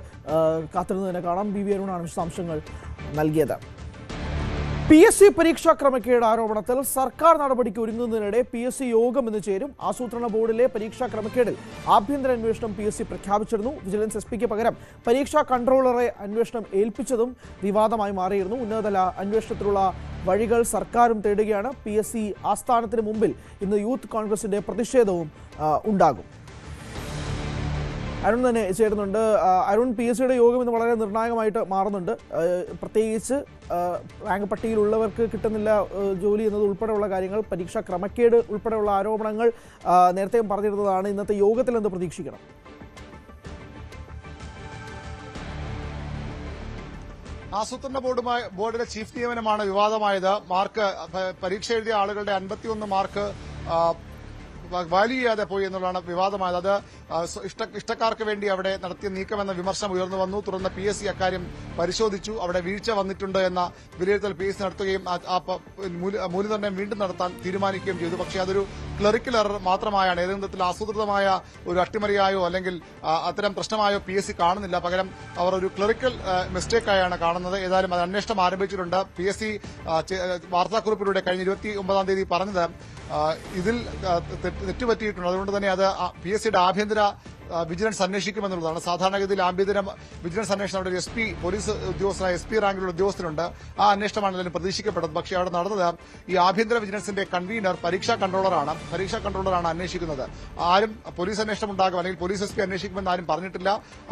കാത്തിരുന്ന് തന്നെ കാണാം. ബി വി അരുണാണ് വിശദാംശങ്ങൾ നൽകിയത്. PSC പരീക്ഷാ ക്രമക്കേട് ആരോപണത്തിൽ സർക്കാർ നടപടിക്ക് ഒരുങ്ങുന്നതിനിടെ PSC യോഗം ഇന്ന് ചേരും. ആസൂത്രണ ബോർഡിലെ പരീക്ഷാ ക്രമക്കേടിൽ ആഭ്യന്തര അന്വേഷണം PSC പ്രഖ്യാപിച്ചിരുന്നു. വിജിലൻസ് SP പകരം പരീക്ഷാ കൺട്രോളറെ അന്വേഷണം ഏൽപ്പിച്ചതും വിവാദമായി മാറിയിരുന്നു. ഉന്നതതല അന്വേഷണത്തിലുള്ള വഴികൾ സർക്കാരും തേടുകയാണ്. PSC ആസ്ഥാനത്തിന് മുമ്പിൽ ഇന്ന് യൂത്ത് കോൺഗ്രസിന്റെ പ്രതിഷേധവും ഉണ്ടാകും. അരുൺ തന്നെ ചേരുന്നുണ്ട്. അരുൺ, PSCയുടെ യോഗം ഇന്ന് വളരെ നിർണായകമായിട്ട് മാറുന്നുണ്ട്. പ്രത്യേകിച്ച് റാങ്ക് പട്ടികയിലുള്ളവർക്ക് കിട്ടുന്നില്ല ജോലി എന്നത് ഉൾപ്പെടെയുള്ള കാര്യങ്ങൾ, പരീക്ഷാ ക്രമക്കേട് ഉൾപ്പെടെയുള്ള ആരോപണങ്ങൾ നേരത്തെയും പറഞ്ഞിരുന്നതാണ്. ഇന്നത്തെ യോഗത്തിൽ എന്ത് പ്രതീക്ഷിക്കണം? ആസൂത്രണ ബോർഡിലെ ചീഫ് നിയമനമാണ് വിവാദമായത്. പരീക്ഷ എഴുതിയ ആളുകളുടെ 51 മാർക്ക് വാല്യൂ ചെയ്യാതെ പോയി എന്നുള്ളതാണ് വിവാദമായത്. അത് ഇഷ്ടക്കാർക്ക് വേണ്ടി അവിടെ നടത്തിയ നീക്കമെന്ന വിമർശനം ഉയർന്നു വന്നു. തുടർന്ന് PSC അക്കാര്യം പരിശോധിച്ചു. അവിടെ വീഴ്ച വന്നിട്ടുണ്ട് എന്ന വിലയിരുത്തൽ PSC നടത്തുകയും മൂല്യനിർണ്ണയം വീണ്ടും നടത്താൻ തീരുമാനിക്കുകയും ചെയ്തു. പക്ഷേ അതൊരു ക്ലറിക്കൽ എറർ മാത്രമായാണ്. ഏതെങ്കിലും തരത്തിൽ ആസൂത്രിതമായ ഒരു അട്ടിമറിയായോ അല്ലെങ്കിൽ അത്തരം പ്രശ്നമായോ PSC കാണുന്നില്ല. പകരം അവർ ഒരു ക്ലറിക്കൽ മിസ്റ്റേക്കായാണ് കാണുന്നത്. ഏതായാലും അത് അന്വേഷണം ആരംഭിച്ചിട്ടുണ്ട്. PSC വാർത്താക്കുറിപ്പിലൂടെ കഴിഞ്ഞ 29-ാം തീയതി പറഞ്ഞത് ഇതിൽ തെറ്റുപറ്റിയിട്ടുണ്ട്. അതുകൊണ്ട് തന്നെ അത് PSCയുടെ ആഭ്യന്തര വിജിലൻസ് അന്വേഷിക്കുമെന്നുള്ളതാണ്. സാധാരണഗതിയിൽ ആഭ്യന്തര വിജിലൻസ് അന്വേഷണം അവിടെ SP പോലീസ് ഉദ്യോഗസ്ഥനായ SP റാങ്കിലുള്ള ഉദ്യോഗസ്ഥരുണ്ട്. ആ അന്വേഷണമാണ് അതിന് പ്രതീക്ഷിക്കപ്പെട്ടത്. പക്ഷേ അവിടെ നടന്നത് ഈ ആഭ്യന്തര വിജിലൻസിന്റെ കൺവീനർ പരീക്ഷാ കൺട്രോളറാണ് അന്വേഷിക്കുന്നത്. ആരും പോലീസ് അന്വേഷണം ഉണ്ടാകും അല്ലെങ്കിൽ പോലീസ് SP അന്വേഷിക്കുമെന്ന് ആരും പറഞ്ഞിട്ടില്ല.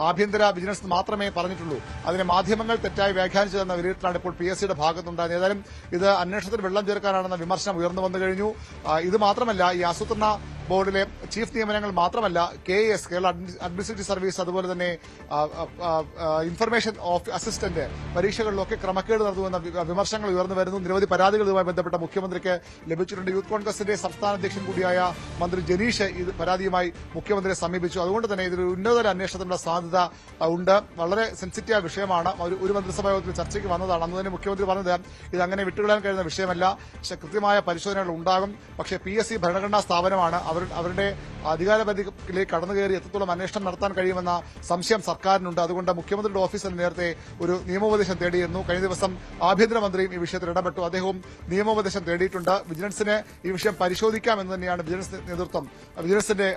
ആഭ്യന്തര വിജിലൻസ് മാത്രമേ പറഞ്ഞിട്ടുള്ളൂ. അതിനെ മാധ്യമങ്ങൾ തെറ്റായി വ്യാഖ്യാനിച്ചതെന്ന വിലയിരുത്തലാണ് ഇപ്പോൾ PSCയുടെ ഭാഗത്തുണ്ടായത്. ഏതായാലും ഇത് അന്വേഷണത്തിൽ വെള്ളം ചേർക്കാനാണെന്ന വിമർശനം ഉയർന്നു വന്നു കഴിഞ്ഞു. ഇത് മാത്രമല്ല, ഈ ആസൂത്രണ ബോർഡിലെ ചീഫ് നിയമനങ്ങൾ മാത്രമല്ല, KAS കേരള അഡ്മിനിസ്ട്രേറ്റീവ് സർവീസ്, അതുപോലെ തന്നെ ഇൻഫർമേഷൻ അസിസ്റ്റന്റ് പരീക്ഷകളിലൊക്കെ ക്രമക്കേട് നടത്തുമെന്ന വിമർശനങ്ങൾ ഉയർന്നു വരുന്നു. നിരവധി പരാതികൾ ഇതുമായി ബന്ധപ്പെട്ട മുഖ്യമന്ത്രിക്ക് ലഭിച്ചിട്ടുണ്ട്. യൂത്ത് കോൺഗ്രസിന്റെ സംസ്ഥാന അധ്യക്ഷൻ കൂടിയായ മന്ത്രി ജനീഷ് ഇത് പരാതിയുമായി മുഖ്യമന്ത്രിയെ സമീപിച്ചു. അതുകൊണ്ട് തന്നെ ഇതൊരു ഉന്നതതല അന്വേഷണത്തിനുള്ള സാധ്യത ഉണ്ട്. വളരെ സെൻസിറ്റീവ് വിഷയമാണ്. ഒരു മന്ത്രിസഭാ യോഗത്തിൽ ചർച്ചയ്ക്ക് വന്നതാണ്. അന്ന് തന്നെ മുഖ്യമന്ത്രി പറഞ്ഞത് ഇത് അങ്ങനെ വിട്ടുകളയാൻ കഴിയുന്ന വിഷയമല്ല, കൃത്യമായ പരിശോധനകൾ ഉണ്ടാകും. പക്ഷേ PSC ഭരണഘടനാ സ്ഥാപനമാണ്. അവരുടെ അധികാരപരിധിയിലേക്ക് കടന്നു കയറി എത്രത്തോളം അന്വേഷണം നടത്താൻ കഴിയുമെന്ന സംശയം സർക്കാരിനുണ്ട്. അതുകൊണ്ട് മുഖ്യമന്ത്രിയുടെ ഓഫീസിൽ നേരത്തെ ഒരു നിയമോപദേശം തേടിയിരുന്നു. കഴിഞ്ഞ ദിവസം ആഭ്യന്തരമന്ത്രിയും ഈ വിഷയത്തിൽ ഇടപെട്ടു. അദ്ദേഹവും നിയമോപദേശം തേടിയിട്ടുണ്ട്. വിജിലൻസിന് ഈ വിഷയം പരിശോധിക്കാമെന്ന് തന്നെയാണ് വിജിലൻസിന്റെ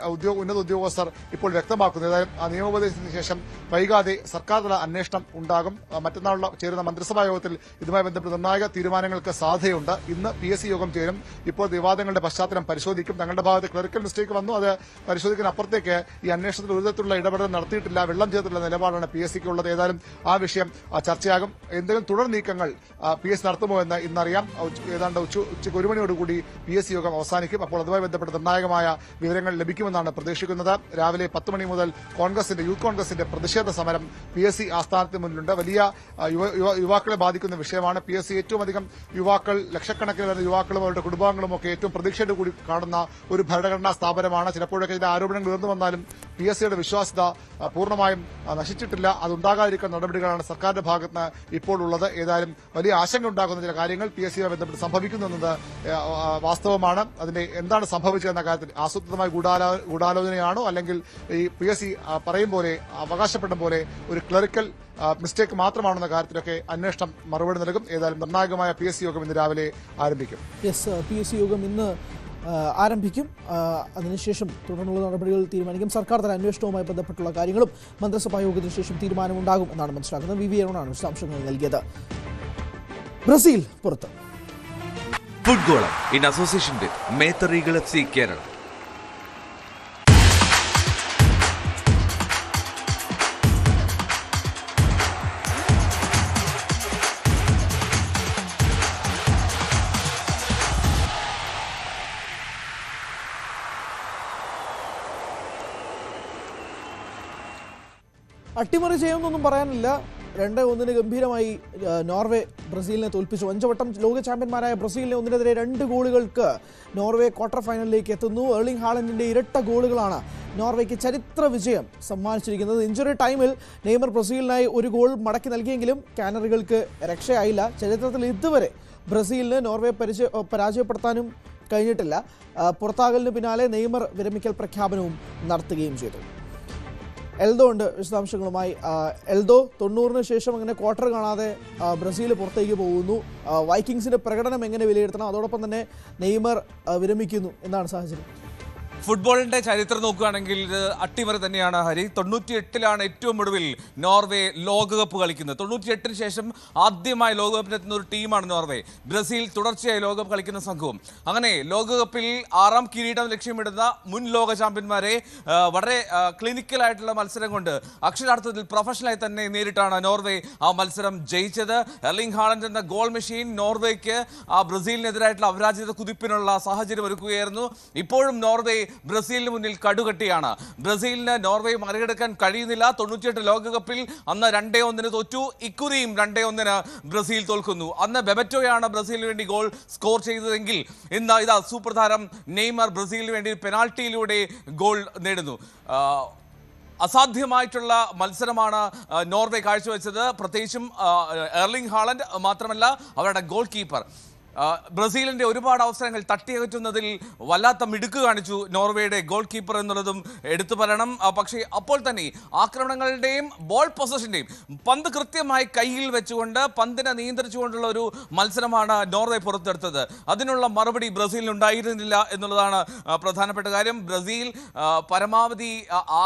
ഉന്നത ഉദ്യോഗസ്ഥർ ഇപ്പോൾ വ്യക്തമാക്കുന്നത്. ഏതായാലും ആ നിയമോപദേശത്തിന് ശേഷം വൈകാതെ സർക്കാർ തല അന്വേഷണം ഉണ്ടാകും. മറ്റന്നാൾ ചേരുന്ന മന്ത്രിസഭാ യോഗത്തിൽ ഇതുമായി ബന്ധപ്പെട്ട് നിർണായക തീരുമാനങ്ങൾക്ക് സാധ്യതയുണ്ട്. ഇന്ന് PSC യോഗം ചേരും. ഇപ്പോൾ വിവാദങ്ങളുടെ പശ്ചാത്തലം പരിശോധിക്കും. തങ്ങളുടെ ഭാഗത്ത് ക്ലറിക്കൽ മിസ്റ്റേക്ക് വന്നു, അത് പരിശോധിക്കുന്ന അപ്പുറത്തേക്ക് ഈ അന്വേഷണത്തിൽ ഒരു തരത്തിലുള്ള ഇടപെടൽ നടത്തിയിട്ടില്ല, വെള്ളം ചേർത്തിട്ടുള്ള നിലപാടാണ് PSCക്ക് ഉള്ളത്. ഏതായാലും ആ വിഷയം ചർച്ചയാകും. എന്തെങ്കിലും തുടർ നീക്കങ്ങൾ PSC നടത്തുമോ എന്ന് ഇന്നറിയാം. ഏതാണ്ട് ഉച്ചയ്ക്ക് 1 മണിയോടുകൂടി PSC യോഗം അവസാനിക്കും. അപ്പോൾ അതുമായി ബന്ധപ്പെട്ട നിർണായകമായ വിവരങ്ങൾ ലഭിക്കുമെന്നാണ് പ്രതീക്ഷിക്കുന്നത്. രാവിലെ 10 മണി മുതൽ യൂത്ത് കോൺഗ്രസിന്റെ പ്രതിഷേധ സമരം PSC ആസ്ഥാനത്തിന് മുന്നിലുണ്ട്. വലിയ യുവാക്കളെ ബാധിക്കുന്ന വിഷയമാണ്. PSC ഏറ്റവും അധികം യുവാക്കൾ, ലക്ഷക്കണക്കിന് വരുന്ന യുവാക്കളും അവരുടെ കുടുംബാംഗങ്ങളും ഒക്കെ ഏറ്റവും പ്രതീക്ഷയോട് കൂടി കാണുന്ന ഒരു ഭരണഘടനാ സ്ഥാപനമാണ്. ചിലപ്പോഴൊക്കെ ഇതിന്റെ ആരോപണങ്ങൾ ഉയർന്നു വന്നാലും PSCയുടെ വിശ്വാസ്യത പൂർണ്ണമായും നശിച്ചിട്ടില്ല. അതുണ്ടാകാതിരിക്കുന്ന നടപടികളാണ് സർക്കാരിന്റെ ഭാഗത്ത് ഇപ്പോൾ ഉള്ളത്. ഏതായാലും വലിയ ആശങ്ക ഉണ്ടാകുന്ന ചില കാര്യങ്ങൾ PSCയുമായി ബന്ധപ്പെട്ട് സംഭവിക്കുന്നു എന്നത് വാസ്തവമാണ്. അതിന്റെ എന്താണ് സംഭവിച്ചതെന്ന കാര്യത്തിൽ ആസൂത്രിതമായ ഗൂഢാലോചനയാണോ അല്ലെങ്കിൽ ഈ PSC പറയും പോലെ അവകാശപ്പെടും പോലെ ഒരു ക്ലറിക്കൽ മിസ്റ്റേക്ക് മാത്രമാണെന്ന കാര്യത്തിലൊക്കെ അന്വേഷണം മറുപടി നൽകും. ഏതായാലും നിർണായകമായ PSC യോഗം ഇന്ന് രാവിലെ ആരംഭിക്കും. PSC യോഗം ഇന്ന് ആരംഭിക്കും. അതിനുശേഷം തുടർന്നുള്ള നടപടികൾ തീരുമാനിക്കും. സർക്കാർ തല അന്വേഷണവുമായി ബന്ധപ്പെട്ടുള്ള കാര്യങ്ങളും മന്ത്രിസഭാ യോഗത്തിന് ശേഷം തീരുമാനമുണ്ടാകും എന്നാണ് മനസ്സിലാക്കുന്നത്. വി അരുണാണ് വിശദാംശങ്ങൾ നൽകിയത്. ബ്രസീൽ പുറത്ത്. ഫുട്ബോൾ ഇൻ അസോസിയേഷൻ വിത്ത് മേത്തർ ഈഗിൾ FC കേരള. അട്ടിമറി ചെയ്യുമെന്നൊന്നും പറയാനില്ല. 2-1 ഗംഭീരമായി നോർവേ ബ്രസീലിനെ തോൽപ്പിച്ചു. 5 വട്ടം ലോക ചാമ്പ്യന്മാരായ ബ്രസീലിനെ 1-2 ഗോളുകൾക്ക് നോർവേ ക്വാർട്ടർ ഫൈനലിലേക്ക് എത്തുന്നു. എർലിംഗ് ഹാലൻഡിന്റെ ഇരട്ട ഗോളുകളാണ് നോർവേക്ക് ചരിത്ര വിജയം സമ്മാനിച്ചിരിക്കുന്നത്. ഇഞ്ചുറി ടൈമിൽ നെയ്മർ ബ്രസീലിനായി ഒരു ഗോൾ മടക്കി നൽകിയെങ്കിലും കാനറികൾക്ക് രക്ഷയായില്ല. ചരിത്രത്തിൽ ഇതുവരെ ബ്രസീലിന് നോർവേ പരാജയപ്പെടുത്താനും കഴിഞ്ഞിട്ടില്ല. പുറത്താകലിന് പിന്നാലെ നെയ്മർ വിരമിക്കൽ പ്രഖ്യാപനവും നടത്തുകയും ചെയ്തു. എൽദോ ഉണ്ട് വിശദാംശങ്ങളുമായി. എൽദോ, 90-ന് ശേഷം അങ്ങനെ ക്വാർട്ടർ കാണാതെ ബ്രസീൽ പുറത്തേക്ക് പോകുന്നു. വൈക്കിങ്സിന്റെ പ്രകടനം എങ്ങനെ വിലയിരുത്തണം? അതോടൊപ്പം തന്നെ നെയ്മർ വിരമിക്കുന്നു. എന്താണ് സാഹചര്യം? ഫുട്ബോളിന്റെ ചരിത്രം നോക്കുകയാണെങ്കിൽ ഇത് അട്ടിമറി തന്നെയാണ് ഹരി. 98-ലാണ് ഏറ്റവും ഒടുവിൽ നോർവേ ലോകകപ്പ് കളിക്കുന്നത്. 98-ന് ശേഷം ആദ്യമായി ലോകകപ്പിലെത്തുന്ന ഒരു ടീമാണ് നോർവേ. ബ്രസീൽ തുടർച്ചയായി ലോകകപ്പ് കളിക്കുന്ന സംഘവും. അങ്ങനെ ലോകകപ്പിൽ 6ാം കിരീടം ലക്ഷ്യമിടുന്ന മുൻ ലോക ചാമ്പ്യന്മാരെ വളരെ ക്ലിനിക്കലായിട്ടുള്ള മത്സരം കൊണ്ട് അക്ഷരാർത്ഥത്തിൽ പ്രൊഫഷണലായി തന്നെ നേരിട്ടാണ് നോർവേ ആ മത്സരം ജയിച്ചത്. എർലിംഗ് ഹാളൻഡ് എന്ന ഗോൾ മെഷീൻ നോർവേക്ക് ആ ബ്രസീലിനെതിരായിട്ടുള്ള അപരാജിത കുതിപ്പിനുള്ള സാഹചര്യം ഒരുക്കുകയായിരുന്നു. ഇപ്പോഴും നോർവേ ബ്രസീലിന് മുന്നിൽ കടുകട്ടിയാണ്. ബ്രസീലിന് നോർവേ മറികടക്കാൻ കഴിയുന്നില്ല. 98 ലോകകപ്പിൽ അന്ന് 2-1 തോറ്റു. ഇക്കുറിയും 2-1 ബ്രസീൽ തോൽക്കുന്നു. അന്ന് ബെബറ്റോയാണ് ബ്രസീലിന് വേണ്ടി ഗോൾ സ്കോർ ചെയ്തതെങ്കിൽ ഇന്ന് ഇതാ സൂപ്പർ താരം നെയ്മർ ബ്രസീലിന് വേണ്ടി പെനാൽറ്റിയിലൂടെ ഗോൾ നേടുന്നു. അസാധ്യമായിട്ടുള്ള മത്സരമാണ് നോർവേ കാഴ്ചവെച്ചത്. പ്രത്യേകിച്ചും എർലിംഗ് ഹാളൻഡ് മാത്രമല്ല അവരുടെ ഗോൾ കീപ്പർ ബ്രസീലിന്റെ ഒരുപാട് അവസരങ്ങൾ തട്ടിയകറ്റുന്നതിൽ വല്ലാത്ത മിടുക്ക് കാണിച്ചു നോർവേയുടെ ഗോൾ കീപ്പർ എന്നുള്ളതും എടുത്തു പറയണം. പക്ഷേ അപ്പോൾ തന്നെ ആക്രമണങ്ങളുടെയും ബോൾ പൊസഷന്റെയും പന്ത് കൃത്യമായി കയ്യിൽ വെച്ചുകൊണ്ട് പന്തിനെ നിയന്ത്രിച്ചുകൊണ്ടുള്ള ഒരു മത്സരമാണ് നോർവേ പുറത്തെടുത്തത്. അതിനുള്ള മറുപടി ബ്രസീലിനുണ്ടായിരുന്നില്ല എന്നുള്ളതാണ് പ്രധാനപ്പെട്ട കാര്യം. ബ്രസീൽ പരമാവധി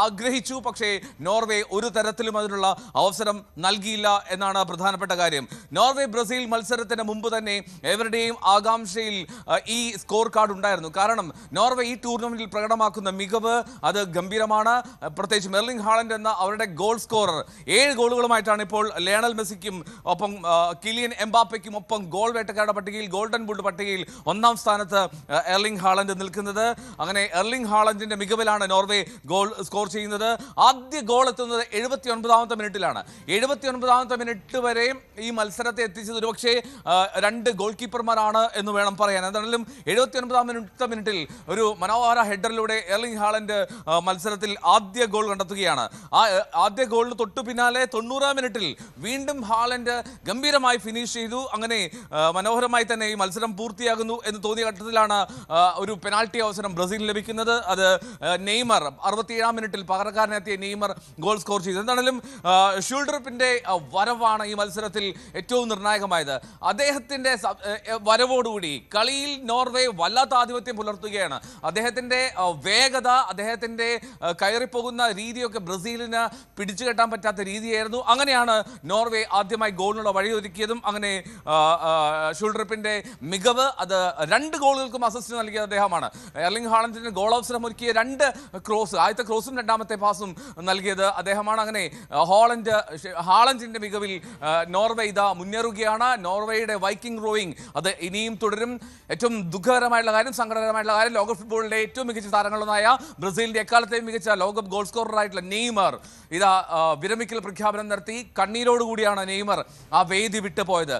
ആഗ്രഹിച്ചു, പക്ഷേ നോർവേ ഒരു തരത്തിലും അതിനുള്ള അവസരം നൽകിയില്ല എന്നാണ് പ്രധാനപ്പെട്ട കാര്യം. നോർവേ ബ്രസീൽ മത്സരത്തിന് മുമ്പ് തന്നെ എവരുടെ ആകാംക്ഷയിൽ ഈ സ്കോർ കാർഡ് ഉണ്ടായിരുന്നു. കാരണം നോർവേ ഈ ടൂർണമെന്റിൽ പ്രകടമാക്കുന്ന മികവ് അത് ഗംഭീരമാണ്. പ്രത്യേകിച്ച് എർലിംഗ് ഹാളൻഡ് എന്ന അവരുടെ ഗോൾ സ്കോറർ 7 ഗോളുകളുമായിട്ടാണ് ഇപ്പോൾ ലയണൽ മെസ്സിക്കും ഒപ്പം കിലിയൻ എംബാപ്പയ്ക്കും ഒപ്പം ഗോൾ വേട്ടക്കാരുടെ പട്ടികയിൽ ഗോൾഡൻ ബൂട്ട് പട്ടികയിൽ 1ാം സ്ഥാനത്ത് എർലിംഗ് ഹാളൻഡ് നിൽക്കുന്നത്. അങ്ങനെ എർലിംഗ് ഹാളൻഡിന്റെ മികവിലാണ് നോർവേ ഗോൾ സ്കോർ ചെയ്യുന്നത്. ആദ്യ ഗോൾ എത്തുന്നത് 79ാമത്തെ മിനിറ്റിലാണ്. 79ാമത്തെ മിനിറ്റ് വരെ ഈ മത്സരത്തെ എത്തിച്ചത് ഒരുപക്ഷെ 2 ഗോൾ കീപ്പർമാരാണ് എന്ന് വേണം പറയാൻ. എന്തായാലും 79ാമത്തെ മിനിറ്റിൽ ഒരു മനോഹര ഹെഡറിലൂടെ എർലിംഗ് ഹാളൻഡ് മത്സരത്തിൽ ആദ്യ ഗോൾ കണ്ടെത്തുകയാണ്. ആ ആദ്യ ഗോളിന് തൊട്ടു പിന്നാലെ 90ാം മിനിറ്റിൽ വീണ്ടും ഹാളൻഡ് ഗംഭീരമായി ഫിനിഷ് ചെയ്തു. അങ്ങനെ മനോഹരമായി തന്നെ ഈ മത്സരം പൂർത്തിയാകുന്നു എന്ന് തോന്നിയ ഘട്ടത്തിലാണ് ഒരു പെനാൽറ്റി അവസരം ബ്രസീലിന് ലഭിക്കുന്നത്. അത് നെയ്മർ 67ാം മിനിറ്റിൽ പകരക്കാരനെത്തിയ നെയ്മർ ഗോൾ സ്കോർ ചെയ്തു. എന്താണെങ്കിലും ഷൂൾഡറിപ്പിന്റെ വരവാണ് ഈ മത്സരത്തിൽ ഏറ്റവും നിർണായകമായത്. അദ്ദേഹത്തിന്റെ വരവോടുകൂടി കളിയിൽ നോർവേ വല്ലാത്ത ആധിപത്യം പുലർത്തുകയാണ്. അദ്ദേഹത്തിന്റെ വേഗത, അദ്ദേഹത്തിന്റെ കയറിപ്പോകുന്ന രീതിയൊക്കെ ബ്രസീലിന് പിടിച്ചു കെട്ടാൻ പറ്റാത്ത രീതിയായിരുന്നു. അങ്ങനെയാണ് നോർവേ ആദ്യമായി ഗോളിനുള്ള വഴിയൊരുക്കിയതും. അങ്ങനെ ഷൂൾഡറിപ്പിന്റെ മികവ് അത് 2 ഗോളുകൾക്കും അസിസ്റ്റ് നൽകിയത് അദ്ദേഹമാണ്. എർലിംഗ് ഹാളൻഡിന് ഗോൾ അവസരം ഒരുക്കിയ 2 ക്രോസ്, ആദ്യത്തെ ക്രോസും 2ാമത്തെ പാസും നൽകിയത് അദ്ദേഹമാണ്. അങ്ങനെ ഹാളൻഡിന്റെ മികവിൽ നോർവേ ഇതാ മുന്നേറുകയാണ്. നോർവേയുടെ വൈക്കിംഗ് റോയിങ് അത് ഇനിയും തുടരും. ഏറ്റവും ദുഃഖകരമായിട്ടുള്ള കാര്യം, സങ്കടകരമായിട്ടുള്ള കാര്യം, ലോക ഫുട്ബോളിലെ ഏറ്റവും മികച്ച താരങ്ങളൊന്നായ ബ്രസീലിന്റെ എക്കാലത്തെയും മികച്ച ലോകകപ്പ് ഗോൾ സ്കോററായിട്ടുള്ള നെയ്മർ ഇതാ വിരമിക്കൽ പ്രഖ്യാപനം നടത്തി. കണ്ണീരോടുകൂടിയാണ് നെയ്മർ ആ വേദി വിട്ടു പോയത്.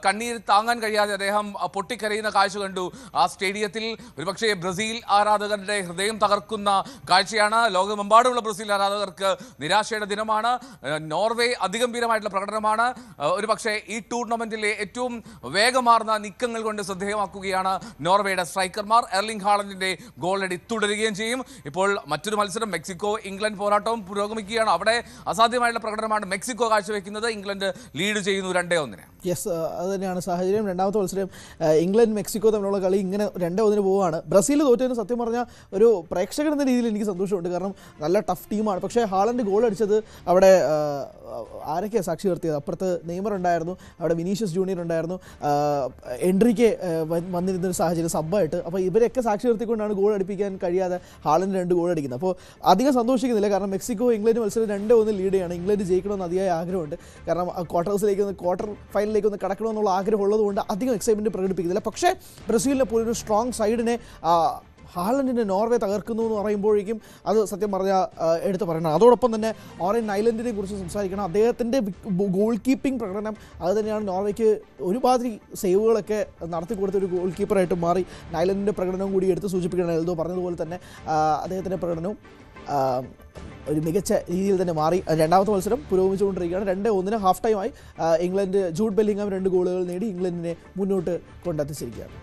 കണ്ണീർ താങ്ങാൻ കഴിയാതെ അദ്ദേഹം പൊട്ടിക്കരയുന്ന കാഴ്ച കണ്ടു ആ സ്റ്റേഡിയത്തിൽ. ഒരുപക്ഷെ ബ്രസീൽ ആരാധകരുടെ ഹൃദയം തകർക്കുന്ന കാഴ്ചയാണ്. ലോകമെമ്പാടുമുള്ള ബ്രസീൽ ആരാധകർക്ക് നിരാശയുടെ ദിനമാണ്. നോർവേ അതിഗംഭീരമായിട്ടുള്ള പ്രകടനമാണ്. ഒരുപക്ഷെ ഈ ടൂർണമെന്റിലെ ഏറ്റവും വേഗമാർന്ന നീക്കങ്ങൾ കൊണ്ട് ശ്രദ്ധേയമാക്കുകയാണ് നോർവേയുടെ സ്ട്രൈക്കർമാർ. എർലിംഗ് ഹാളൻഡിന്റെ ഗോളടി തുടരുകയും ചെയ്യും. ഇപ്പോൾ മറ്റൊരു മത്സരം മെക്സിക്കോ ഇംഗ്ലണ്ട് പോരാട്ടവും പുരോഗമിക്കുകയാണ്. അവിടെ അസാധ്യമായിട്ടുള്ള പ്രകടനമാണ് മെക്സിക്കോ കാഴ്ചവെക്കുന്നത്. ഇംഗ്ലണ്ട് ലീഡ് ചെയ്യുന്നു 2-1. യെസ്, അത് തന്നെയാണ് സാഹചര്യം. രണ്ടാമത്തെ മത്സരം ഇംഗ്ലണ്ട് മെക്സിക്കോ തമ്മിലുള്ള കളി ഇങ്ങനെ 2-1 പോവുകയാണ്. ബ്രസീൽ തോറ്റതിന് സത്യം പറഞ്ഞാൽ ഒരു പ്രേക്ഷകൻ എന്ന രീതിയിൽ എനിക്ക് സന്തോഷമുണ്ട്. കാരണം നല്ല ടഫ് ടീമാണ്. പക്ഷേ ഹാളൻഡ് ഗോൾ അടിച്ചത് അവിടെ ആരൊക്കെയാണ് സാക്ഷി നിർത്തിയത്? അപ്പുറത്ത് നെയ്മർ ഉണ്ടായിരുന്നു, അവിടെ വിനീഷ്യസ് ജൂനിയർ ഉണ്ടായിരുന്നു, എൻട്രിക്ക് വന്നിരുന്നൊരു സാഹചര്യം സബ്ബായിട്ട്. അപ്പോൾ ഇവരെയൊക്കെ സാക്ഷി നിർത്തിക്കൊണ്ടാണ് ഗോൾ അടിപ്പിക്കാൻ കഴിയാതെ ഹാളൻഡ് 2 ഗോൾ അടിക്കുന്നത്. അപ്പോൾ അധികം സന്തോഷിക്കുന്നില്ല. കാരണം മെക്സിക്കോ ഇംഗ്ലണ്ട് മത്സരം 2-1 ലീഡ് ചെയ്യാണ്. ഇംഗ്ലണ്ട് ജയിക്കണമെന്ന് അതിയായ ആഗ്രഹമുണ്ട്. കാരണം ക്വാർട്ടർ ഫൈനലിലേക്ക് ഒന്ന് കടക്കണമെന്നുള്ള ആഗ്രഹം ഉള്ളതുകൊണ്ട് അധികം എക്സൈറ്റ്മെൻറ്റ് പ്രകടിപ്പിക്കുന്നില്ല. പക്ഷേ ബ്രസീലിനെ പോലൊരു സ്ട്രോങ് സൈഡിനെ ഹാളൻഡിനെ നോർവേ തകർക്കുന്നു എന്ന് പറയുമ്പോഴേക്കും അത് സത്യം പറഞ്ഞാൽ എടുത്ത് പറയണം. അതോടൊപ്പം തന്നെ ഓറൻ നൈലൻഡിനെ കുറിച്ച് സംസാരിക്കണം. അദ്ദേഹത്തിൻ്റെ ഗോൾ കീപ്പിംഗ് പ്രകടനം അത് തന്നെയാണ് നോർവേക്ക് ഒരുമാതിരി സേവുകളൊക്കെ നടത്തി കൊടുത്ത ഒരു ഗോൾ കീപ്പറായിട്ട് മാറി. നൈലൻഡിൻ്റെ പ്രകടനവും കൂടി എടുത്ത് സൂചിപ്പിക്കണം. എൽദോ പറഞ്ഞതുപോലെ തന്നെ അദ്ദേഹത്തിൻ്റെ പ്രകടനവും ഒരു മികച്ച രീതിയിൽ തന്നെ മാറി. രണ്ടാമത്തെ മത്സരം പുരോഗമിച്ചുകൊണ്ടിരിക്കുകയാണ്. 2-1 ഹാഫ് ടൈമായി ഇംഗ്ലണ്ട് ജൂഡ് ബെല്ലിംഗാം 2 ഗോളുകൾ നേടി ഇംഗ്ലണ്ടിനെ മുന്നോട്ട് കൊണ്ടെത്തിച്ചിരിക്കുകയാണ്.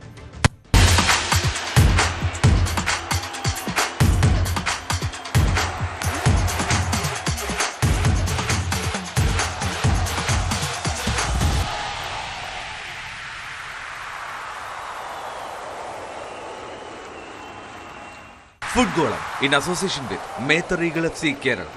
ഫുട്ഗോളം ഇൻ അസോസിയേഷൻ വിത്ത് മേത്തർ ഈഗിൾ FC കേരള.